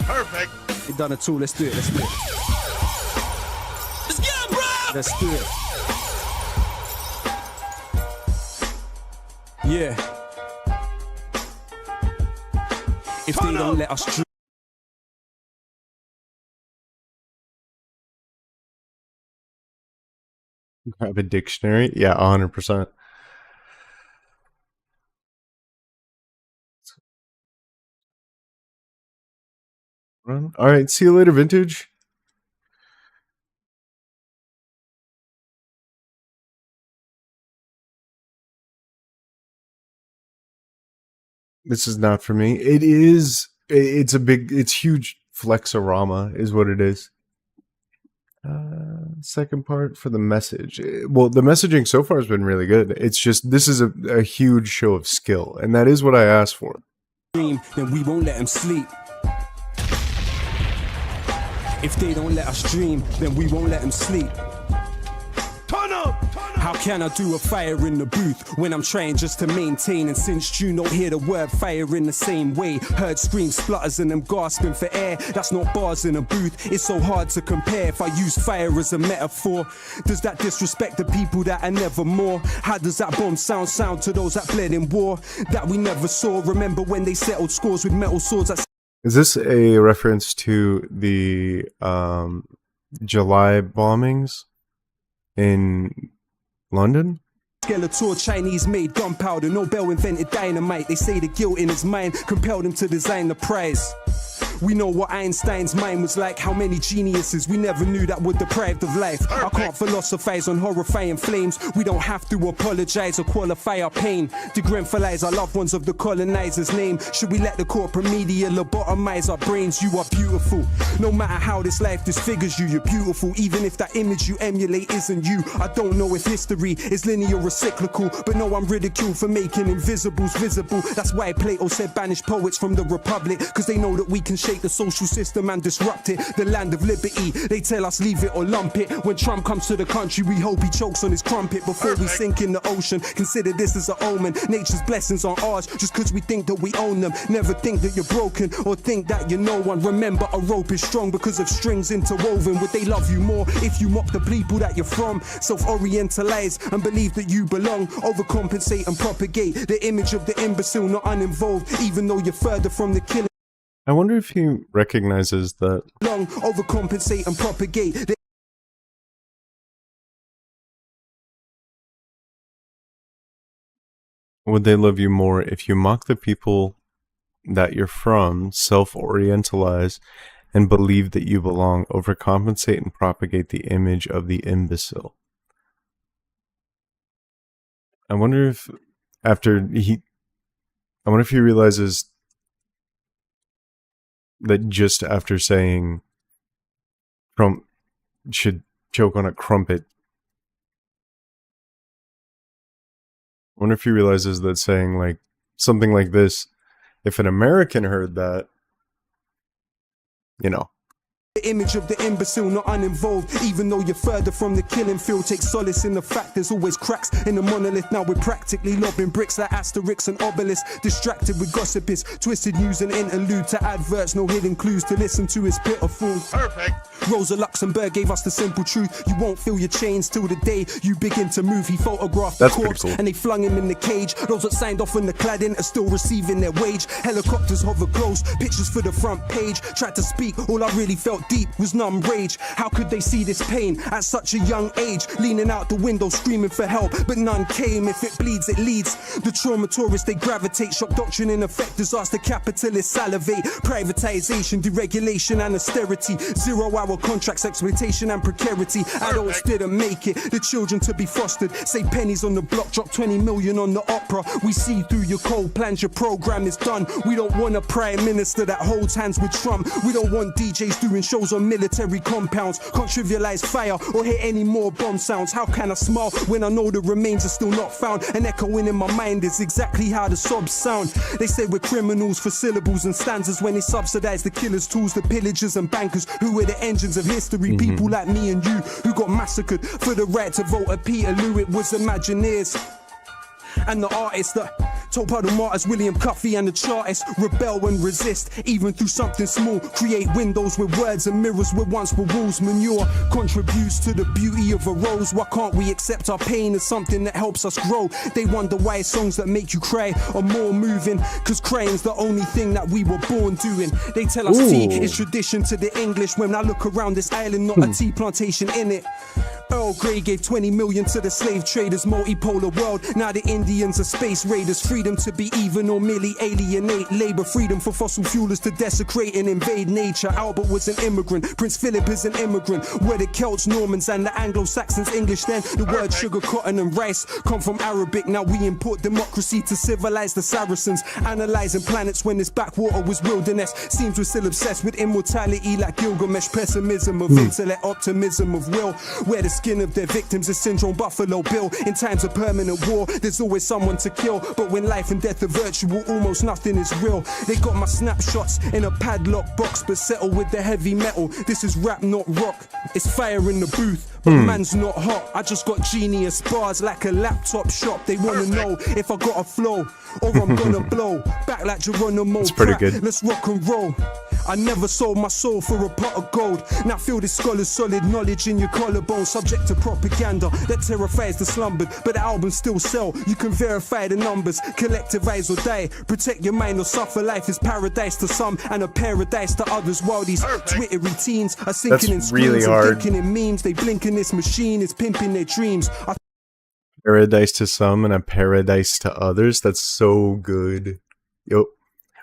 Perfect. We done it too. Let's do it. Let's do it. Let's get it, bro. Let's do it. Yeah. If they don't let us dream. Grab a dictionary. Yeah, 100%. All right, see you later, Vintage. This is not for me. It is. It's a big. It's huge. Flexorama is what it is. Second part for the message. Well, the messaging so far has been really good. It's just this is a huge show of skill, and that is what I asked for. Then we won't let them sleep. If they don't let us dream, then we won't let them sleep. Turn up! How can I do a fire in the booth when I'm trying just to maintain? And since you don't hear the word fire in the same way, heard screams, splutters and them gasping for air. That's not bars in a booth, it's so hard to compare. If I use fire as a metaphor, does that disrespect the people that are never more? How does that bomb sound to those that bled in war that we never saw? Remember when they settled scores with metal swords? Is this a reference to the July bombings in London? Skeletor, Chinese-made gunpowder, Nobel invented dynamite. They say the guilt in his mind compelled him to design the prize. We know what Einstein's mind was like, how many geniuses we never knew that were deprived of life. I can't philosophize on horrifying flames. We don't have to apologize or qualify our pain. Degremphilize our loved ones of the colonizer's name. Should we let the corporate media lobotomize our brains? You are beautiful. No matter how this life disfigures you, you're beautiful. Even if that image you emulate isn't you. I don't know if history is linear or cyclical, but no, I'm ridiculed for making invisibles visible. That's why Plato said banish poets from the Republic, cause they know that we can shake the social system and disrupt it. The land of liberty, they tell us leave it or lump it. When Trump comes to the country, we hope he chokes on his crumpet before we sink in the ocean. Consider this as an omen. Nature's blessings aren't ours just cause we think that we own them. Never think that you're broken or think that you're no one. Remember, a rope is strong because of strings interwoven. Would they love you more if you mock the people that you're from? Self-orientalize and believe that you belong. Overcompensate and propagate the image of the imbecile, not uninvolved, even though you're further from the killing. I wonder if he recognizes that. Long, overcompensate and propagate the would they love you more if you mock the people that you're from, self-orientalize, and believe that you belong, overcompensate and propagate the image of the imbecile? I wonder if he realizes that just after saying Trump should choke on a crumpet, I wonder if he realizes that saying like something like this, if an American heard that, you know. The image of the imbecile, not uninvolved. Even though you're further from the killing field, take solace in the fact there's always cracks in the monolith. Now we're practically lobbing bricks like Asterix and Obelix. Distracted with gossip is twisted news and interlude to adverts. No hidden clues to listen to is pitiful. Perfect. Rosa Luxemburg gave us the simple truth. You won't feel your chains till the day you begin to move. He photographed the corpse and they flung him in the cage. Those that signed off on the cladding are still receiving their wage. Helicopters hover close, pictures for the front page. Tried to speak, all I really felt deep was numb rage. How could they see this pain at such a young age? Leaning out the window screaming for help, but none came. If it bleeds, it leads. The trauma tourists, they gravitate. Shock doctrine in effect, disaster capitalists salivate. Privatization, deregulation and austerity. 0-hour contracts, exploitation and precarity. Adults didn't make it, the children to be fostered. Save pennies on the block, drop 20 million on the opera. We see through your cold plans, your program is done. We don't want a prime minister that holds hands with Trump. We don't want DJs doing shows on military compounds. Can't trivialize fire or hear any more bomb sounds. How can I smile when I know the remains are still not found? And echoing in my mind is exactly how the sobs sound. They say we're criminals for syllables and stanzas when they subsidize the killers' tools, the pillagers and bankers who were the engines of history. People like me and you who got massacred for the right to vote at Peterloo. It was Imagineers and the artists that told the martyrs, William Cuffey and the Chartists, rebel and resist, even through something small. Create windows with words and mirrors where once were walls. Manure contributes to the beauty of a rose. Why can't we accept our pain as something that helps us grow? They wonder why songs that make you cry are more moving, cause crying's the only thing that we were born doing. They tell us tea is tradition to the English. When I look around this island, not a tea plantation in it. Earl Grey gave 20 million to the slave traders, multipolar world. Now the Indians are space raiders. Freedom to be even or merely alienate labor. Freedom for fossil fuelers to desecrate and invade nature. Albert was an immigrant, Prince Philip is an immigrant. Where the Celts, Normans and the Anglo-Saxons English then. The word sugar, cotton and rice come from Arabic. Now we import democracy to civilize the Saracens. Analyzing planets when this backwater was wilderness. Seems we're still obsessed with immortality like Gilgamesh. Pessimism of intellect, optimism of will. Where the skin of their victims is syndrome Buffalo Bill. In times of permanent war, there's always someone to kill. But when life and death are virtual, almost nothing is real. They got my snapshots in a padlock box, but settle with the heavy metal. This is rap, not rock. It's fire in the booth, but man's not hot. I just got genius bars like a laptop shop. They wanna know if I got a flow or I'm gonna blow back like Geronimo. It's pretty good. Let's rock and roll. I never sold my soul for a pot of gold. Now feel this scholar's solid knowledge in your collarbone. Subject to propaganda that terrifies the slumbered, but the albums still sell. You can verify the numbers. Collectivize or die. Protect your mind or suffer. Life is paradise to some and a paradise to others. While these Twittery teens are sinking in screens really and hard. thinking in memes. They blink in this machine is pimping their dreams. Paradise to some and a paradise to others. That's so good. Yo.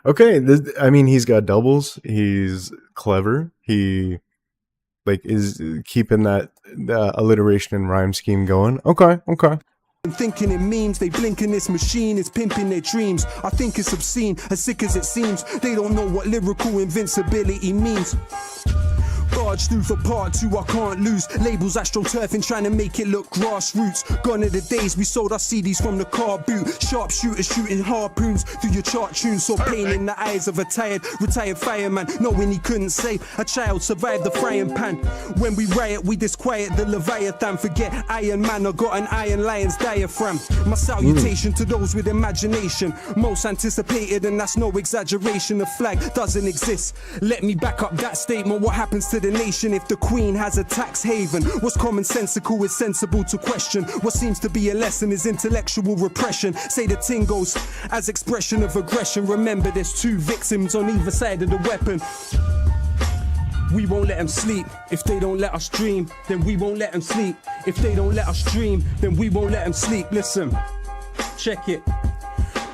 Okay, I mean, he's got doubles. He's clever. He is keeping that alliteration and rhyme scheme going. Okay. Thinking in memes, they blink in this machine is pimping their dreams. I think it's obscene, as sick as it seems. They don't know what lyrical invincibility means. Barge through for part 2, I can't lose. Labels astroturfing, trying to make it look grassroots. Gone are the days we sold our CDs from the car boot. Sharpshooters shooting harpoons through your chart tunes. Saw pain in the eyes of a retired fireman, knowing he couldn't save a child survived the frying pan. When we riot, we disquiet the Leviathan. Forget Iron Man, I got an Iron Lion's diaphragm. My salutation to those with imagination, most anticipated, and that's no exaggeration. The flag doesn't exist. Let me back up that statement. What happens to the nation if the Queen has a tax haven? What's commonsensical is sensible to question. What seems to be a lesson is intellectual repression. Say the ting goes as expression of aggression. Remember there's 2 victims on either side of the weapon. We won't let them sleep. If they don't let us dream, then we won't let them sleep. If they don't let us dream, then we won't let them sleep. Listen, check it.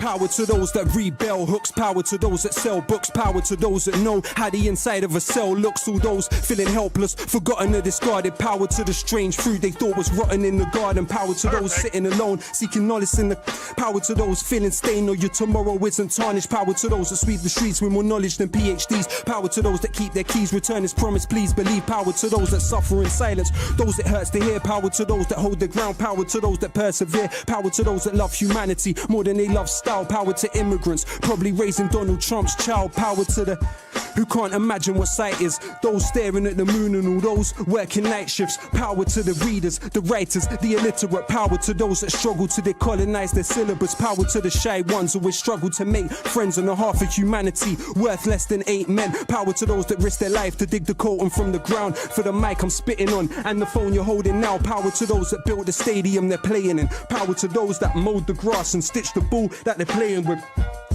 Power to those that read bell hooks, power to those that sell books, power to those that know how the inside of a cell looks. All those feeling helpless, forgotten or discarded. Power to the strange fruit they thought was rotten in the garden. Power to those sitting alone, seeking knowledge in the power to those feeling stained or your tomorrow isn't tarnished. Power to those that sweep the streets with more knowledge than PhDs. Power to those that keep their keys, return as promised, please believe. Power to those that suffer in silence, those it hurts to hear. Power to those that hold their ground, power to those that persevere. Power to those that love humanity more than they love style. Power to immigrants, probably raising Donald Trump's child. Power to the who can't imagine what sight is, those staring at the moon and all those working night shifts. Power to the readers, the writers, the illiterate. Power to those that struggle to decolonize their syllabus. Power to the shy ones who always struggle to make friends on the half of humanity worth less than 8 men. Power to those that risk their life to dig the colton from the ground for the mic I'm spitting on and the phone you're holding now. Power to those that built the stadium they're playing in. Power to those that mowed the grass and stitched the ball that they're playing with.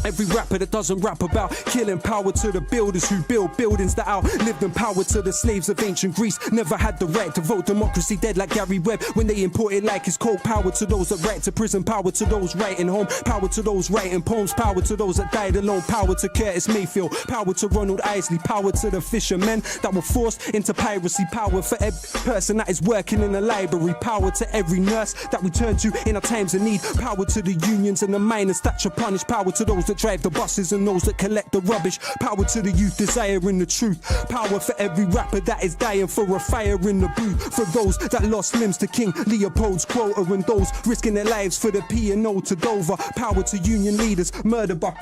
Every rapper that doesn't rap about killing. Power to the builders who build buildings that outlived them. Power to the slaves of ancient Greece, never had the right to vote. Democracy dead like Gary Webb when they imported like his coke. Power to those that write to prison. Power to those writing home. Power to those writing poems. Power to those that died alone. Power to Curtis Mayfield. Power to Ronald Isley. Power to the fishermen that were forced into piracy. Power for every person that is working in a library. Power to every nurse that we turn to in our times of need. Power to the unions and the miners that should punish. Power to those that drive the buses and those that collect the rubbish. Power to the youth desiring the truth. Power for every rapper that is dying for a fire in the booth. For those that lost limbs to King Leopold's quota and those risking their lives for the P&O to Dover. Power to union leaders murdered by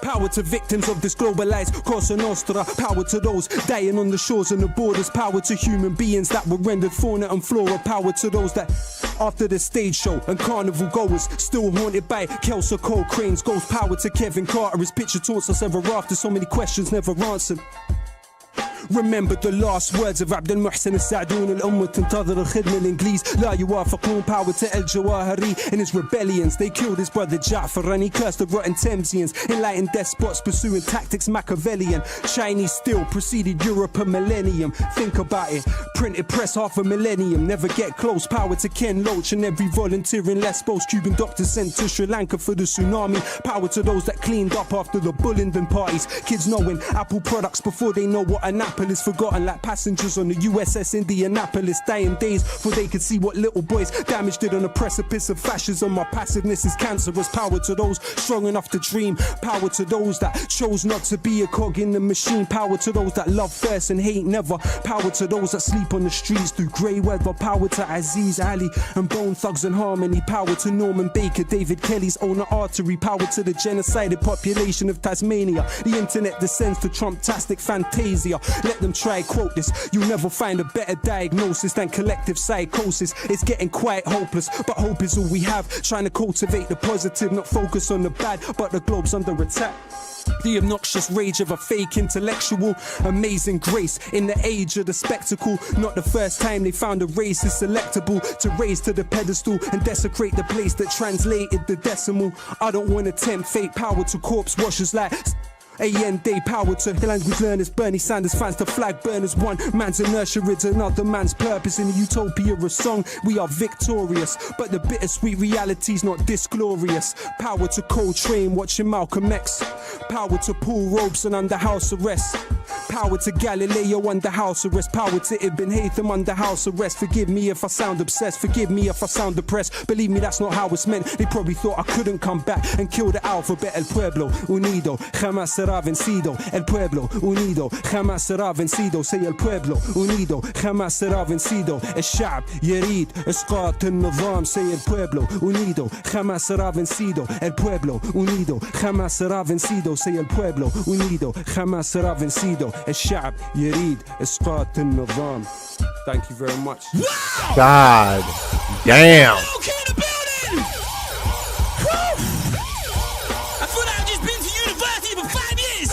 power to victims of this globalized Cosa Nostra. Power to those dying on the shores and the borders. Power to human beings that were rendered fauna and flora. Power to those that after the stage show and carnival goers still haunted by Kelso Cole Crane's ghost. Power to Kevin Carter, his picture taunts us ever after. So many questions never answered. Remember the last words of عبد المحسن السعدون. الأمة تنتظر الخدمة الإنجليز لا يوافقون. Power to El Jawahari and his rebellions. They killed his brother Ja'far and he cursed the rotten Thamesians. Enlightened despots pursuing tactics Machiavellian. Chinese still preceded Europe a millennium. Think about it. Printed press half a millennium. Never get close. Power to Ken Loach and every volunteer in Lesbos. Cuban doctors sent to Sri Lanka for the tsunami. Power to those that cleaned up after the Bullingdon parties. Kids knowing Apple products before they know what an apple is. Forgotten like passengers on the USS Indianapolis. Dying days before they could see what little boys damaged it on the precipice of fascism. My passiveness is cancerous. Power to those strong enough to dream. Power to those that chose not to be a cog in the machine. Power to those that love first and hate never. Power to those that sleep on the streets through grey weather. Power to Aziz Ali and Bone Thugs and Harmony. Power to Norman Baker, David Kelly's owner artery. Power to the genocided population of Tasmania. The internet descends to Trump-tastic fantasia. Let them try quote this. You'll never find a better diagnosis than collective psychosis. It's getting quite hopeless, but hope is all we have. Trying to cultivate the positive, not focus on the bad, but the globe's under attack. The obnoxious rage of a fake intellectual. Amazing grace in the age of the spectacle. Not the first time they found a race is selectable to raise to the pedestal and desecrate the place that translated the decimal. I don't want to tempt fate. Power to corpse washers like AN Day. Power to language learners, Bernie Sanders fans, the flag burners. One man's inertia is another man's purpose. In the utopia of song, we are victorious, but the bittersweet reality's not this glorious. Power to Coltrane watching Malcolm X. Power to Paul Robeson under house arrest. Power to Galileo under house arrest. Power to Ibn Haytham under house arrest. Forgive me if I sound obsessed, forgive me if I sound depressed. Believe me, that's not how it's meant. They probably thought I couldn't come back and kill the alphabet. El pueblo unido jamás será vencido. El pueblo unido jamás será vencido. Say el pueblo unido jamás será vencido. الشعب يريد إسقاط النظام. Say el pueblo unido jamás será vencido. El pueblo unido jamás será vencido. Say el pueblo unido jamás será vencido. الشعب يريد إسقاط النظام. Thank you very much. Wow! God damn. Okay, the building. I thought I'd just been to university for 5 years.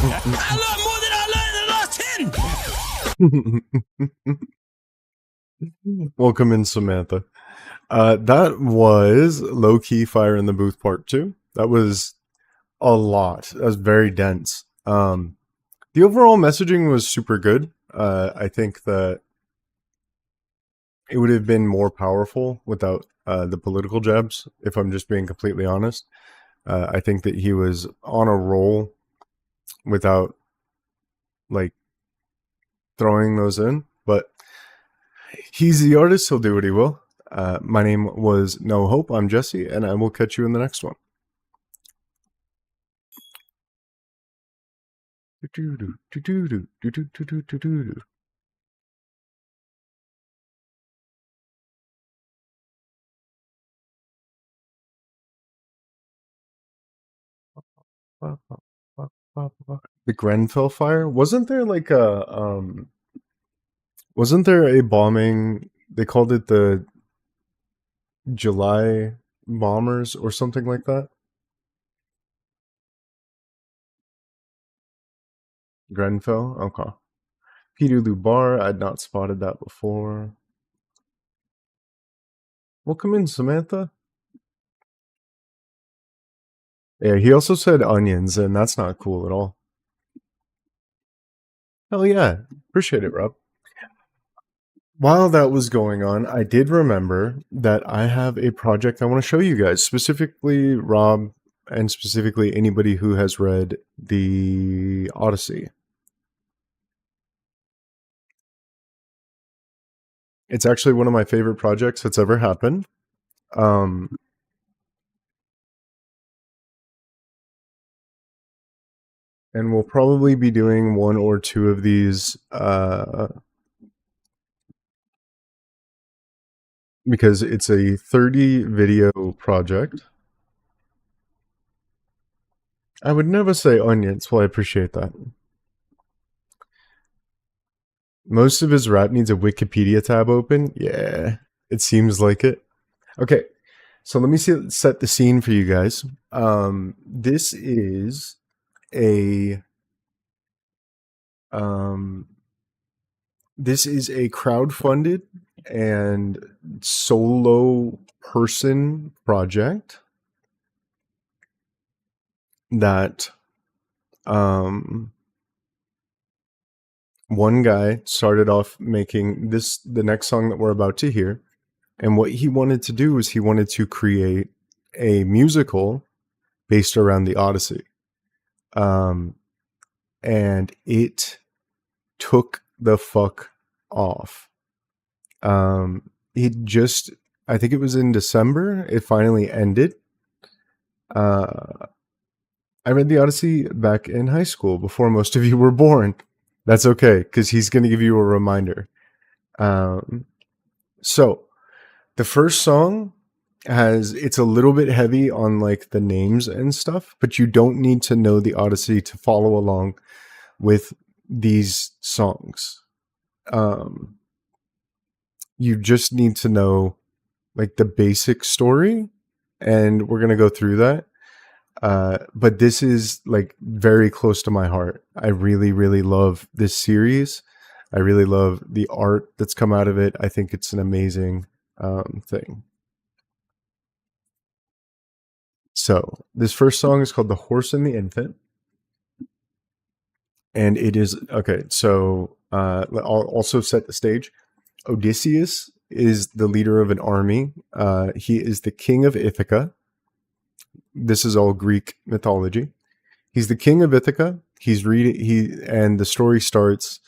I learned more than I learned in the last 10. Welcome in, Samantha. That was Low Key Fire in the Booth Part 2. That was a lot. That was very dense. The overall messaging was super good. I think that it would have been more powerful without the political jabs, if I'm just being completely honest. I think that he was on a roll without like throwing those in, but he's the artist, he'll do what he will. My name was No Hope. I'm Jesse, and I will catch you in the next one. The Grenfell fire? Wasn't there like wasn't there a bombing? They called it the July bombers or something like that? Grenfell? Okay. Peterloo Bar, I'd not spotted that before. Welcome in, Samantha. Yeah, he also said onions, and that's not cool at all. Hell yeah. Appreciate it, Rob. While that was going on, I did remember that I have a project I want to show you guys, specifically Rob, and specifically anybody who has read the Odyssey. It's actually one of my favorite projects that's ever happened. And we'll probably be doing one or two of these because it's a 30 video project. I would never say onions. Well, I appreciate that. Most of his rap needs a Wikipedia tab open. Yeah, it seems like it. Okay, so let me set the scene for you guys. This is a crowdfunded and solo person project that one guy started off making the next song that we're about to hear, and what he wanted to do is he wanted to create a musical based around the Odyssey. And it took the fuck off. It just, I think it was in December, it finally ended. I read the Odyssey back in high school before most of you were born. That's okay, because he's going to give you a reminder. So, the first song it's a little bit heavy on like the names and stuff, but you don't need to know the Odyssey to follow along with these songs. You just need to know like the basic story, and we're going to go through that. But this is like very close to my heart. I really, really love this series. I really love the art that's come out of it. I think it's an amazing thing. So this first song is called The Horse and the Infant. And it is, okay, so I'll also set the stage. Odysseus is the leader of an army. He is the king of Ithaca. This is all Greek mythology. He's the king of Ithaca. And the story starts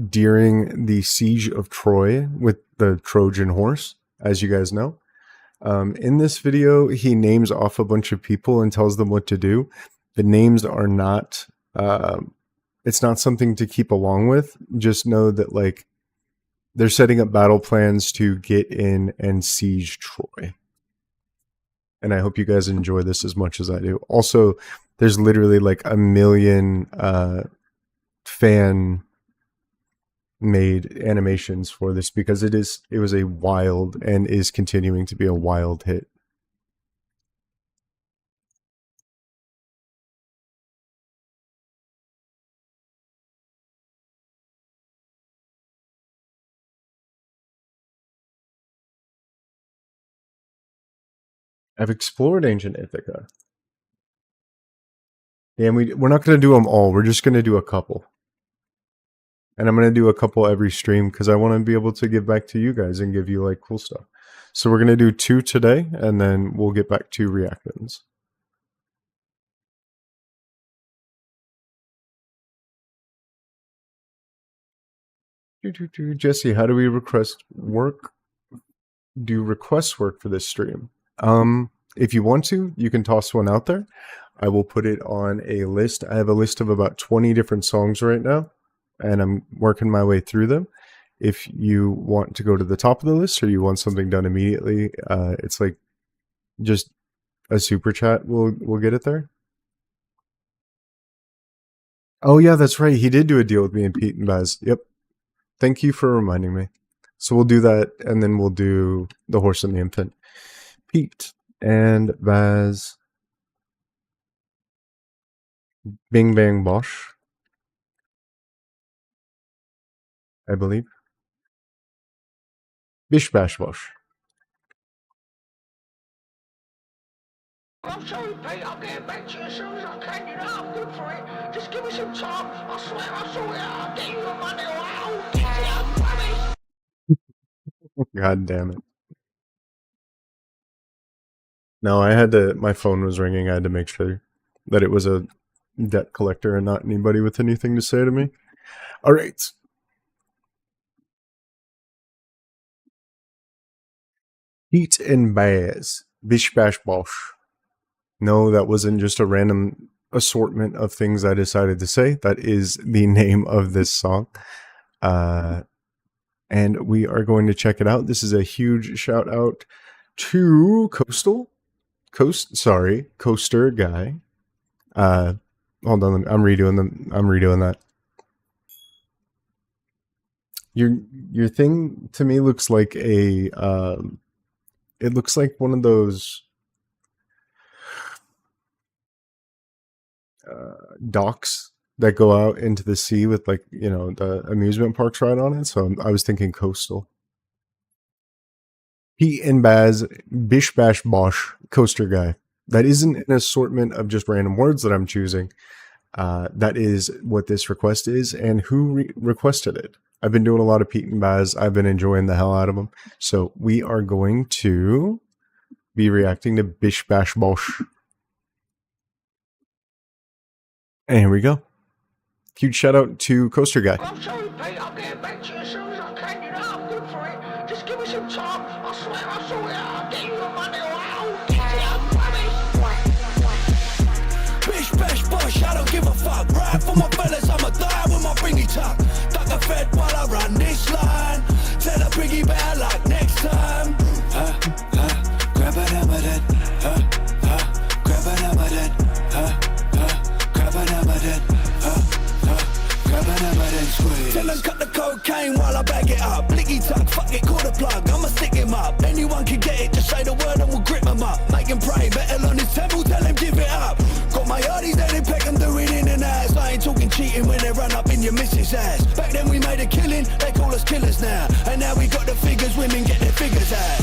during the siege of Troy with the Trojan horse, as you guys know. In this video, he names off a bunch of people and tells them what to do. The names are not, it's not something to keep along with. Just know that like they're setting up battle plans to get in and siege Troy. And I hope you guys enjoy this as much as I do. Also, there's literally like 1 million fan made animations for this because it was a wild and is continuing to be a wild hit. I've explored ancient Ithaca. Yeah, and we're not going to do them all. We're just going to do a couple. And I'm going to do a couple every stream because I want to be able to give back to you guys and give you like cool stuff. So we're going to do 2 today, and then we'll get back to reactions. Jesse, how do we request work? Do requests work for this stream? If you want to, you can toss one out there. I will put it on a list. I have a list of about 20 different songs right now, and I'm working my way through them. If you want to go to the top of the list or you want something done immediately, it's like just a super chat. We'll get it there. Oh yeah, that's right. He did do a deal with me and Pete and Baz. Yep. Thank you for reminding me. So we'll do that, and then we'll do The Horse and the Infant. Pete and Baz. Bing Bang Bosh, I believe. Bish Bash Bosh. I'm sorry, Pete. I'll get back to you as soon as I can. You know I'm good for it. Just give me some time. I swear I'll sort it out. I'll get you the money or I'll get it. I promise. God damn it. No, I had to, my phone was ringing. I had to make sure that it was a debt collector and not anybody with anything to say to me. All right. Pete and Baz. Bish Bash Bosh. No, that wasn't just a random assortment of things I decided to say. That is the name of this song. And we are going to check it out. This is a huge shout out to Coaster Guy. Hold on, I'm redoing that. Your thing to me looks like a it looks like one of those docks that go out into the sea with, like, you know, the amusement parks right on it. So I was thinking coastal. Pete and Baz, Bish Bash Bosh, Coaster Guy. That isn't an assortment of just random words that I'm choosing. That is what this request is, and who requested it. I've been doing a lot of Pete and Baz. I've been enjoying the hell out of them. So we are going to be reacting to Bish Bash Bosh. And here we go. Huge shout out to Coaster Guy. I'm sorry, Pete. I'll get back to you as soon as I can. You know I'm good for it. Just give me some time. I swear I'll sort it out. I'll get you the money or I'll get it. I promise. Bish Bash Bosh, I don't give a fuck. Right for my fellas, I'ma die with my bringy tuck. Duck a fed while I run this line. Tell the briggy better luck next time. Grab a number then. Grab a number then. Grab a number then. Grab a number then. Squeeze. Tell them cut the cocaine while I bag it up. Blicky tuck, fuck it, call the plug. I'ma stick him up. Anyone can get it, just say the word and we'll grip him up. Make him pray, better on his temple, tell him give it up. Got my yardies down in Peckham doing in and out. I ain't talking cheating when they run up in your missus' ass. Back then we made a killing, they call us killers now. And now we got the figures, women get their figures out.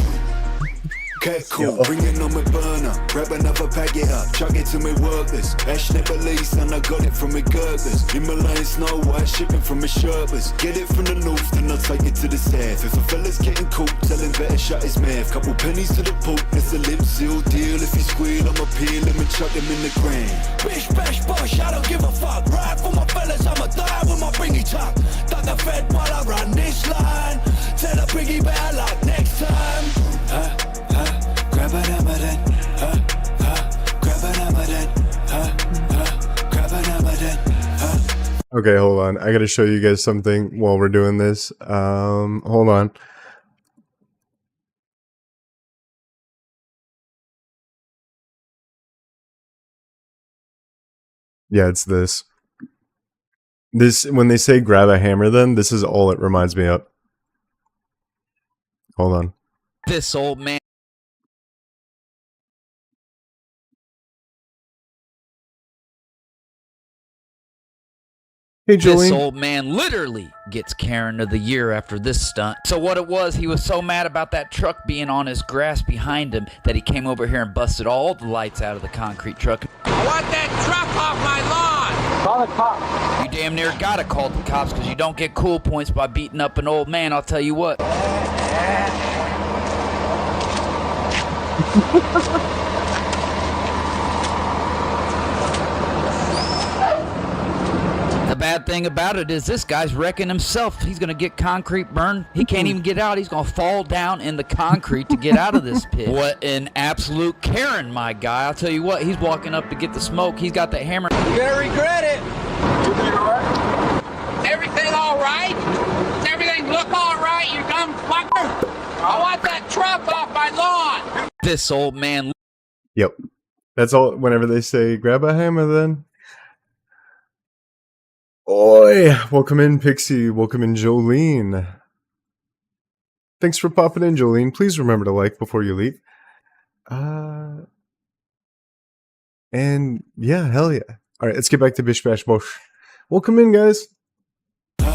Okay, cool, bring it on my burner. Grab another bag it up, chuck it to me workers. Ashley police and I got it from my girders. Himalayan snow white shipping from my Sherpas. Get it from the north, then I'll take it to the south. If a fella's getting caught, tell him better shut his mouth. Couple pennies to the poop, it's a lip seal deal. If he squeal, I'ma peel him and chuck him in the ground. Bish Bash Bosh, I don't give a fuck. Right for my fellas, I'ma die with my bringy tuck. Duck a fed while I run this line. Tell the briggy better luck next time. Grab a number then. Grab a number then. Grab a number then. Okay, hold on. I gotta show you guys something while we're doing this. Hold on. Yeah, it's this. This, when they say grab a hammer, then this is all it reminds me of. Hold on. This old man. Hey, Julie. This old man literally gets Karen of the Year after this stunt. So what it was, he was so mad about that truck being on his grass behind him that he came over here and busted all the lights out of the concrete truck. I want that truck off my lawn. Call the cops. You damn near gotta call the cops because you don't get cool points by beating up an old man, I'll tell you what. The bad thing about it is this guy's wrecking himself. He's gonna get concrete burned. He can't even get out. He's gonna fall down in the concrete to get out of this pit. What an absolute Karen, my guy. I'll tell you what, he's walking up to get the smoke. He's got the hammer. You're gonna regret it. Everything all right? Does everything look all right, you dumb fucker? I want that truck off my lawn. This old man. Yep. That's all. Whenever they say, grab a hammer then. Oi! Welcome in, Pixie. Welcome in, Jolene. Thanks for popping in, Jolene. Please remember to like before you leave. And yeah, hell yeah. Alright, let's get back to Bish Bash Bosh. Welcome in, guys. Pick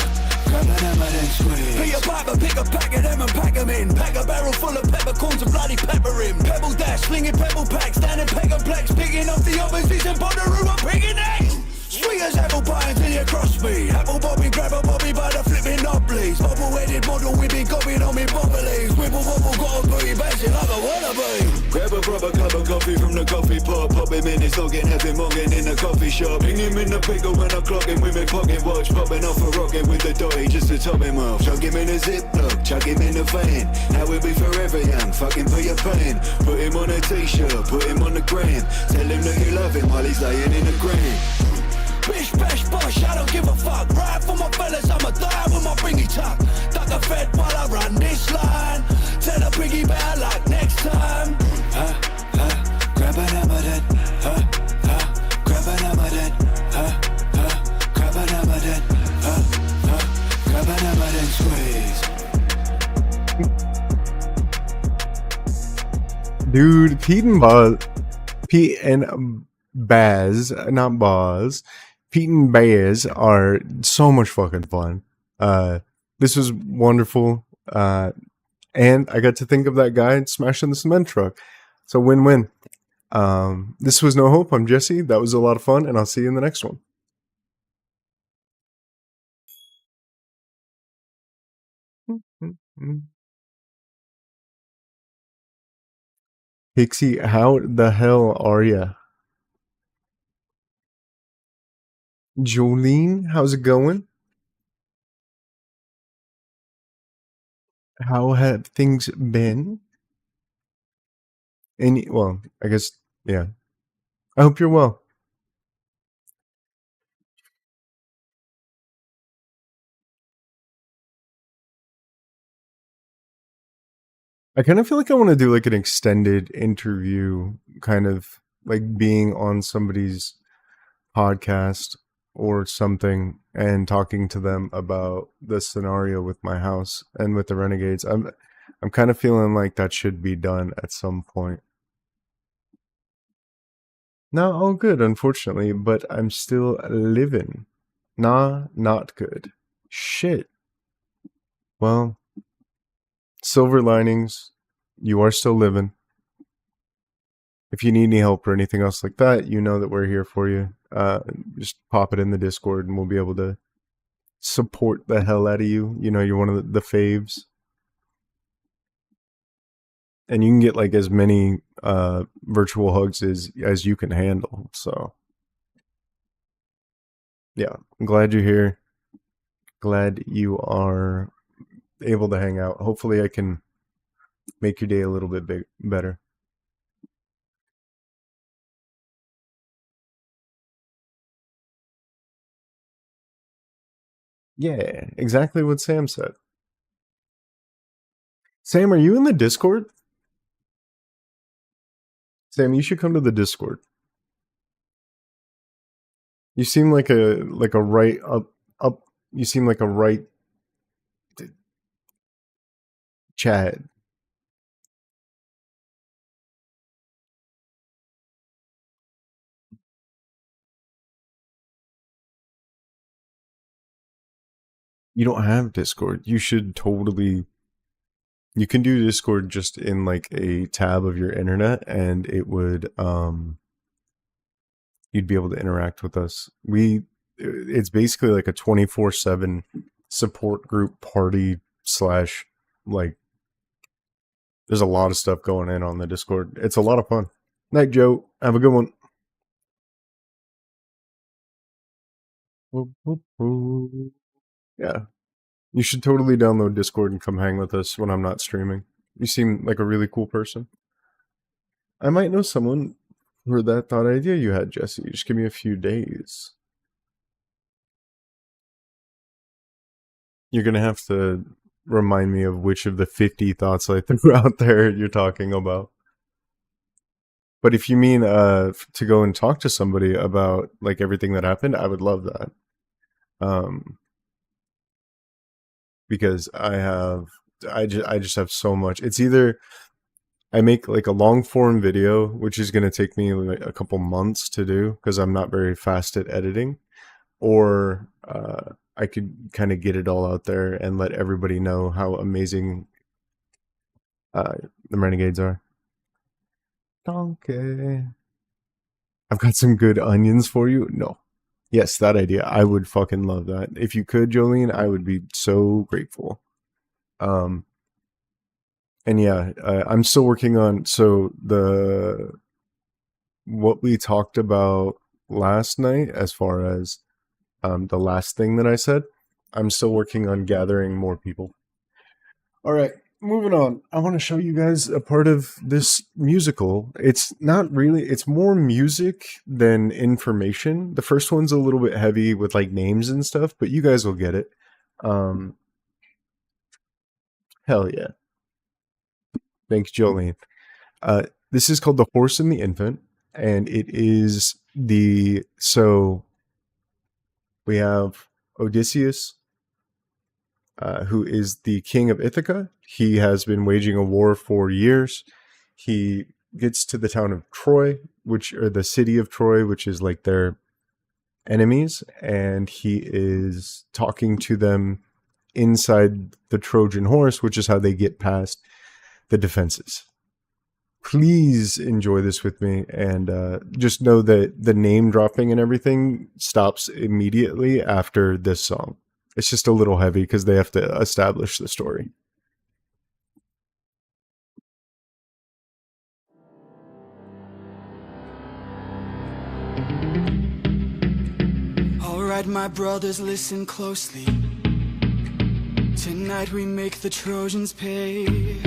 a piper, pick a pack of them and pack them in. Pack a barrel full of peppercorns and bloody pepper in. Pebble dash, slinging pebble packs, standing pegaplex, picking off the opposition, Bonnaroo, I'm picking next. Sweet as apple pie until you cross me. Apple Bobby, grab a Bobby by the flipping knobblies. Bobble-headed model, we been gobbing on me bobblies. Wibble wobble, got a booty bashing like a wannabe. Grab a proper cup of coffee from the coffee pot. Pop him in his noggin, have him mugging in the coffee shop. Hang him in the pickle when I clock him with my pocket watch. Popping off a rocket with the dotty just to top him off. Chuck him in a ziplock, chuck him in the fan. Now we'll be forever young, fucking put your pan. Put him on a t-shirt, put him on the gram. Tell him that you love him while he's laying in the gram. Bish bash bosh, I don't give a fuck. Ride for my fellas, I'ma die with my bringy tuck. Duck a fed while I run this line. Tell the piggy bear like next time. Grab an hammer then. Grab an hammer then. Grab an hammer then. Grab an hammer then, squeeze. Dude, Pete and Baz, not Boz. Pete and Baz are so much fucking fun. This was wonderful. And I got to think of that guy smashing the cement truck. So win-win. This was No Hope. I'm Jesse. That was a lot of fun, and I'll see you in the next one. Pixie, how the hell are ya? Jolene, how's it going? How have things been? Well, I guess, yeah. I hope you're well. I kind of feel like I want to do like an extended interview, kind of like being on somebody's podcast or something and talking to them about the scenario with my house and with the Renegades. I'm kind of feeling like that should be done at some point. Not all good, unfortunately, but I'm still living. Nah, not good. Shit. Well, silver linings. You are still living. If you need any help or anything else like that, you know that we're here for you. Just pop it in the Discord and we'll be able to support the hell out of you. You know, you're one of the faves. And you can get like as many virtual hugs as you can handle. So, yeah, I'm glad you're here. Glad you are able to hang out. Hopefully I can make your day a little bit better. Yeah, exactly what Sam said. Sam, are you in the Discord? Sam, you should come to the Discord. You seem like a right up. You seem like a right Chad. You don't have Discord. You should totally. You can do Discord just in like a tab of your internet, and it would you'd be able to interact with us. We it's basically like a 24/7 support group party slash like. There's a lot of stuff going on the Discord. It's a lot of fun. Night, Joe. Have a good one. Yeah. You should totally download Discord and come hang with us when I'm not streaming. You seem like a really cool person. I might know someone for that thought idea you had, Jesse. Just give me a few days. You're going to have to remind me of which of the 50 thoughts I threw out there you're talking about. But if you mean to go and talk to somebody about like everything that happened, I would love that. Because I just have so much. It's either I make like a long form video, which is going to take me like a couple months to do because I'm not very fast at editing, or I could kind of get it all out there and let everybody know how amazing the Renegades are. Donkey. I've got some good onions for you. No. Yes, that idea. I would fucking love that. If you could, Jolene, I would be so grateful. And yeah, I'm still working on, what we talked about last night as far as the last thing that I said, I'm still working on gathering more people. All right, moving on. I want to show you guys a part of this musical. It's not really, it's more music than information. The first one's a little bit heavy with like names and stuff, but you guys will get it. Hell yeah. Thanks, Jolene. This is called The Horse and the Infant, and it is so we have Odysseus, who is the king of Ithaca. He has been waging a war for years. He gets to the town of Troy, or the city of Troy, which is like their enemies, and he is talking to them inside the Trojan horse, which is how they get past the defenses. Please enjoy this with me, and just know that the name dropping and everything stops immediately after this song. It's just a little heavy because they have to establish the story. Alright, my brothers, listen closely. Tonight we make the Trojans pay.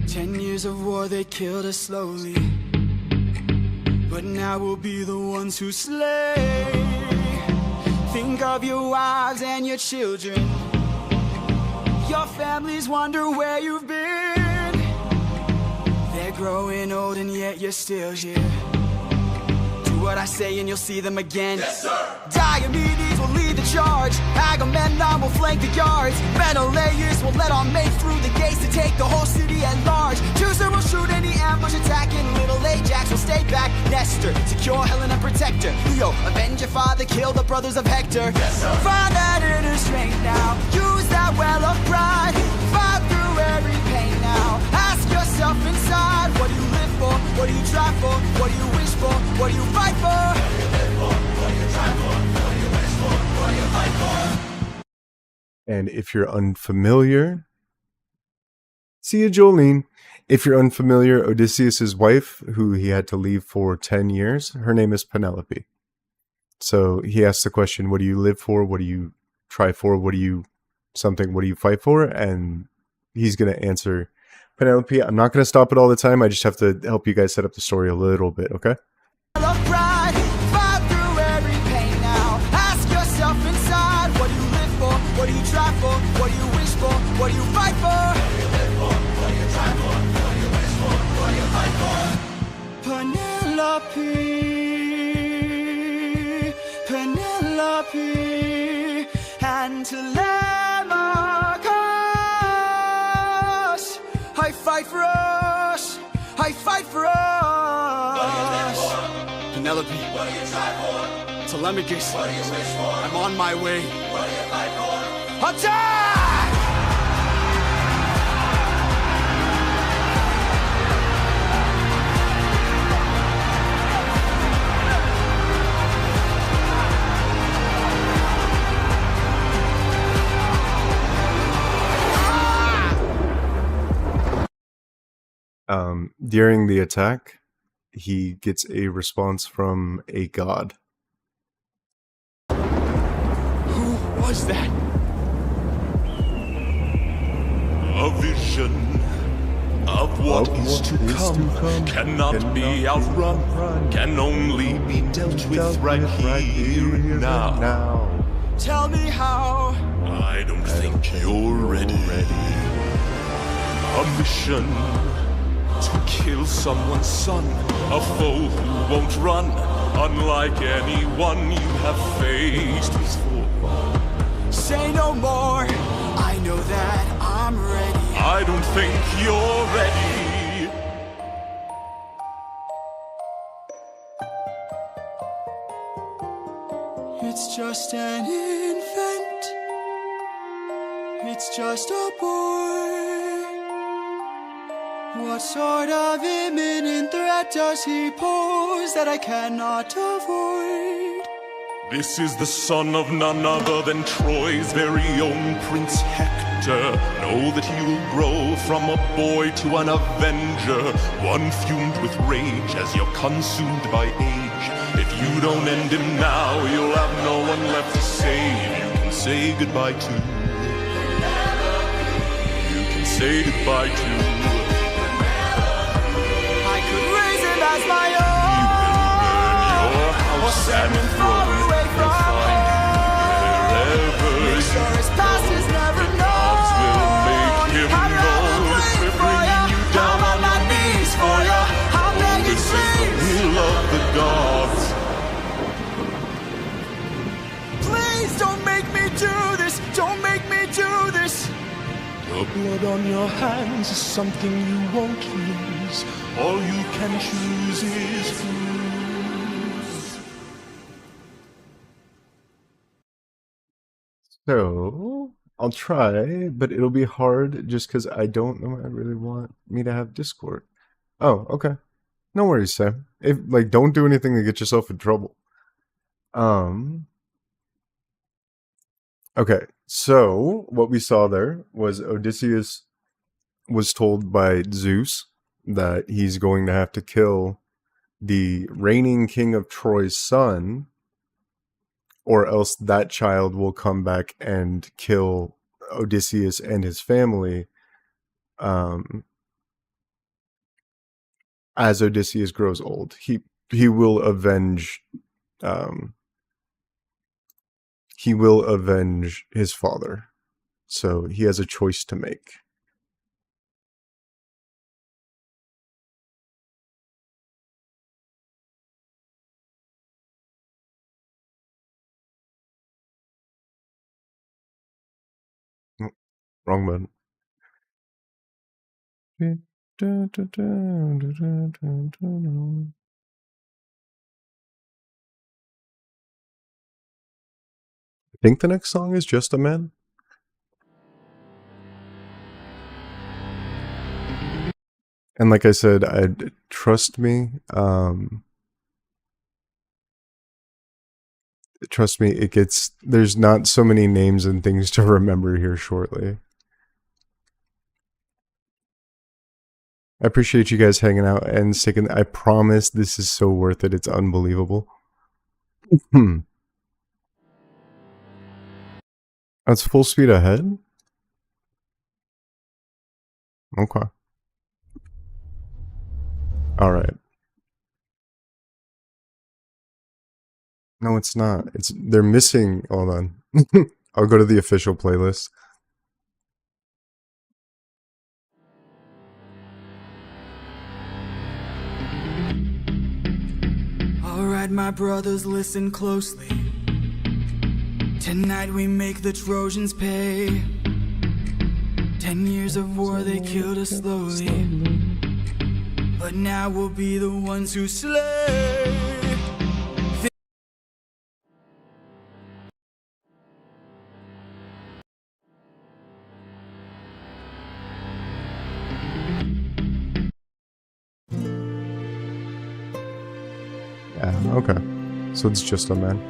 10 years of war, they killed us slowly, but now we'll be the ones who slay. Think of your wives and your children. Your families wonder where you've been. They're growing old and yet you're still here. Do what I say and you'll see them again. Yes, sir. Diomedes will lead the charge. Agamemnon will flank the yards. Menelaus will let our mate through the gates to take the whole city at large. Teucer will shoot any ambush attacking. Little Ajax will stay back. Nestor, secure Helena, protect her. Leo, avenge your father, kill the brothers of Hector. Yes, sir. Find that inner strength now. Use that well of pride. Fight through every pain now. Ask yourself inside, what do you live for? What do you try for? What do you wish for? What do you fight for? What do you live for? What do you try for? What do you wish for? What do you fight for? And if you're unfamiliar, see you, Jolene. If you're unfamiliar, Odysseus' wife, who he had to leave for 10 years, her name is Penelope. So he asks the question, what do you live for? What do you try for? What do you fight for? And he's going to answer Penelope. I'm not going to stop it all the time. I just have to help you guys set up the story a little bit, okay? What do you try for? What do you wish for? What do you fight for? What do you live for? What do you try for? What do you wish for? What do you fight for? Penelope, and Telemachus. I fight for us. I fight for us. What do you live for? Penelope. What do you try for? Telemachus. What do you wish for? I'm on my way. What do you fight for? Attack! During the attack, he gets a response from a god. Who was that? A vision of what is to come cannot be outrun, can only be dealt with right here and now. Tell me how. I don't think you're ready. A mission to kill someone's son, a foe who won't run, unlike anyone you have faced before. Say no more, I know that I'm ready. I don't think you're ready. It's just an infant. It's just a boy. What sort of imminent threat does he pose that I cannot avoid? This is the son of none other than Troy's very own Prince Hector. Know that he will grow from a boy to an avenger, one fumed with rage as you're consumed by age. If you don't end him now, you'll have no one left to save. You can say goodbye to. You can say goodbye to. As my own, or send him far away from home. Make sure his past is never known. I'd rather wait for ya. I'm on my knees for ya. I'm begging please. We love the gods. Please don't make me do this. Don't make me do this. The blood on your hands is something you won't lose. All you can choose is lose. So, I'll try, but it'll be hard just because I don't know I really want me to have Discord. Oh, okay. No worries, Sam. If don't do anything to get yourself in trouble. Okay, so what we saw there was Odysseus was told by Zeus that he's going to have to kill the reigning king of Troy's son, or else that child will come back and kill Odysseus and his family as Odysseus grows old. He will avenge his father. So he has a choice to make. Wrong button. I think the next song is Just a Man. And like I said, trust me, there's not so many names and things to remember here shortly. I appreciate you guys hanging out and sticking. I promise this is so worth it. It's unbelievable. That's full speed ahead? Okay. Alright. No, it's not. They're missing. Hold on. I'll go to the official playlist. Alright, my brothers, listen closely. Tonight we make the Trojans pay. 10 years of war, they killed us slowly. But now we'll be the ones who slay. Yeah, okay. So it's Just a Man.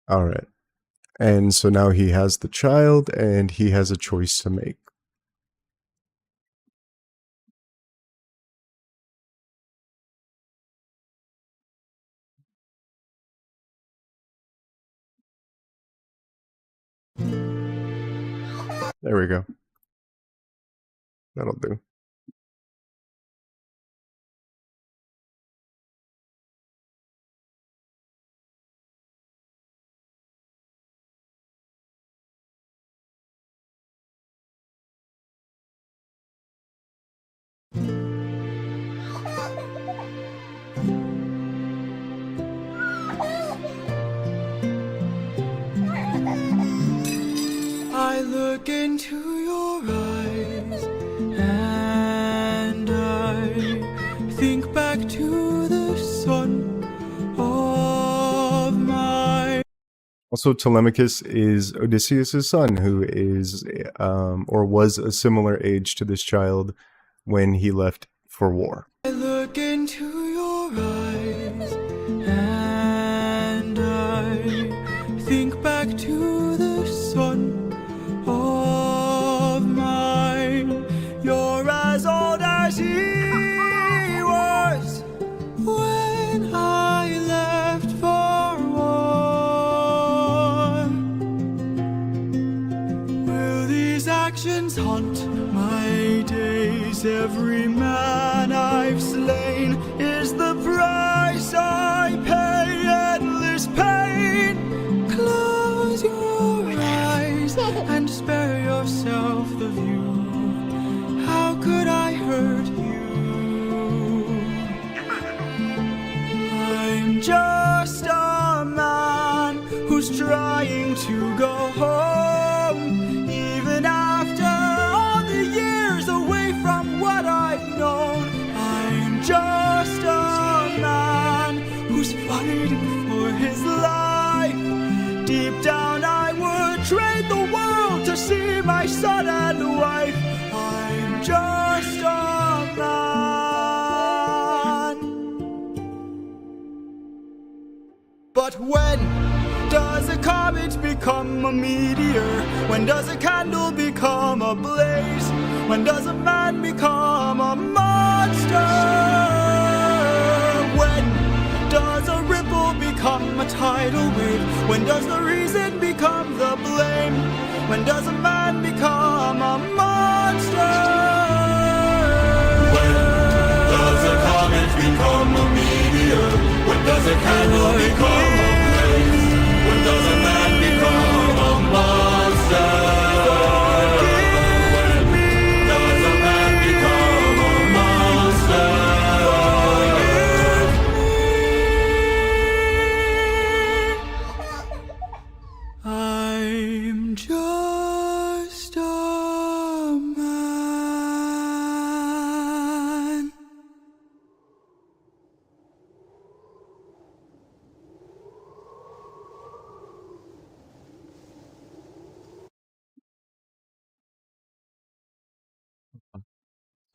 All right. And so now he has the child and he has a choice to make. There we go. That'll do. I look into your eyes and I think back to the son of my. Also, Telemachus is Odysseus' son, who is, or was a similar age to this child when he left for war. I look into your eyes and I think back to the son of mine. You're as old as he was when I left for war. Will these actions haunt my days? Every man I've slain is the price I pay. Endless pain. Close your eyes and spare yourself the view. How could I hurt you? I'm just a man who's trying to go home, even after all the years away from what I've known. I'm just a man who's fighting for his life. Deep down I would trade the world to see my son and wife. I'm just a man. But when does a comet become a meteor? When does a candle become a blaze? When does a man become a monster? When does a ripple become a tidal wave? When does the reason become the blame? When does a man become a monster? When does a comet become a meteor? When does a candle become a blaze? When does a man become a monster? I'm just a man.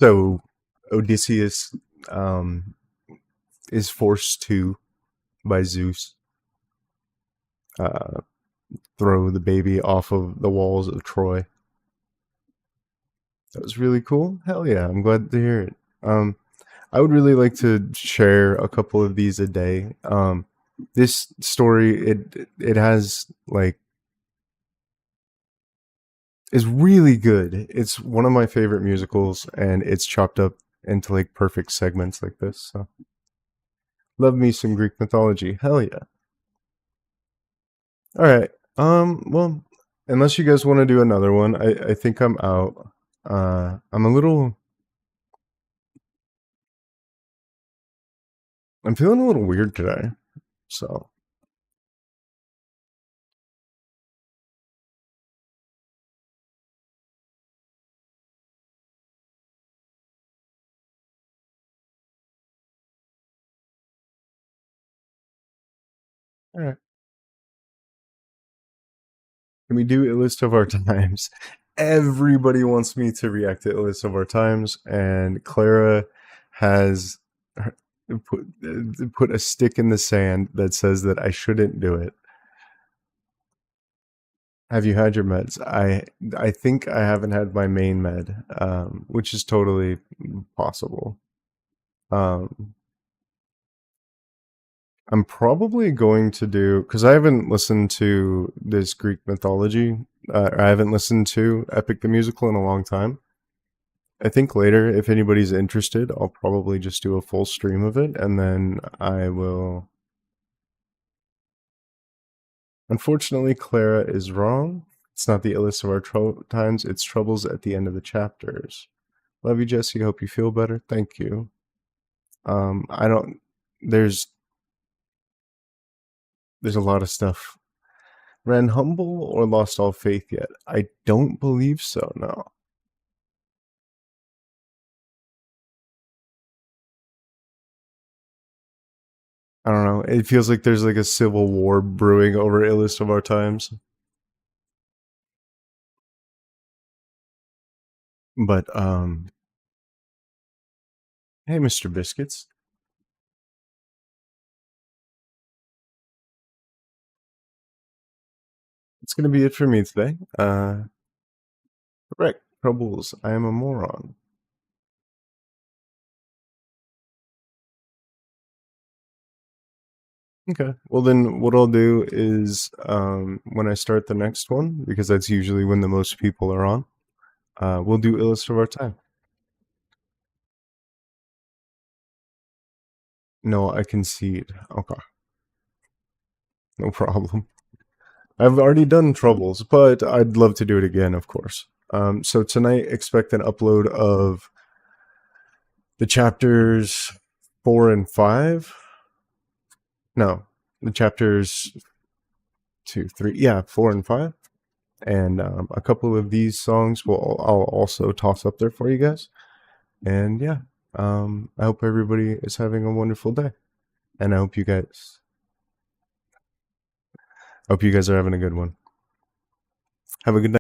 So Odysseus is forced to, by Zeus, throw the baby off of the walls of Troy. That was really cool. Hell yeah, I'm glad to hear it. I would really like to share a couple of these a day. This story, it has like, is really good. It's one of my favorite musicals, and it's chopped up into like perfect segments like this. So, love me some Greek mythology. Hell yeah. All right. Well, unless you guys want to do another one, I think I'm out. I'm feeling a little weird today. So. All right. Can we do a list of our times? Everybody wants me to react to a list of our times, and Clara has put a stick in the sand that says that I shouldn't do it. Have you had your meds? I think I haven't had my main med, which is totally possible. I'm probably going to do, because I haven't listened to this Greek mythology. I haven't listened to Epic the Musical in a long time. I think later, if anybody's interested, I'll probably just do a full stream of it, and then I will... Unfortunately, Clara is wrong. It's not the illest of our times, it's troubles at the end of the chapters. Love you, Jesse. Hope you feel better. Thank you. I don't... There's a lot of stuff. Ran humble or lost all faith yet? I don't believe so, no. I don't know. It feels like there's like a civil war brewing over illest of our times. But, hey, Mr. Biscuits. That's going to be it for me today. Correct. Troubles. I am a moron. Okay. Well, then what I'll do is when I start the next one, because that's usually when the most people are on, we'll do illest of our time. No, I concede. Okay. No problem. I've already done Troubles, but I'd love to do it again, of course. So tonight, expect an upload of the chapters 4 and 5. No, the chapters 2, 3, yeah, 4 and 5. And a couple of these songs I'll also toss up there for you guys. And yeah, I hope everybody is having a wonderful day. And I hope you guys are having a good one. Have a good night.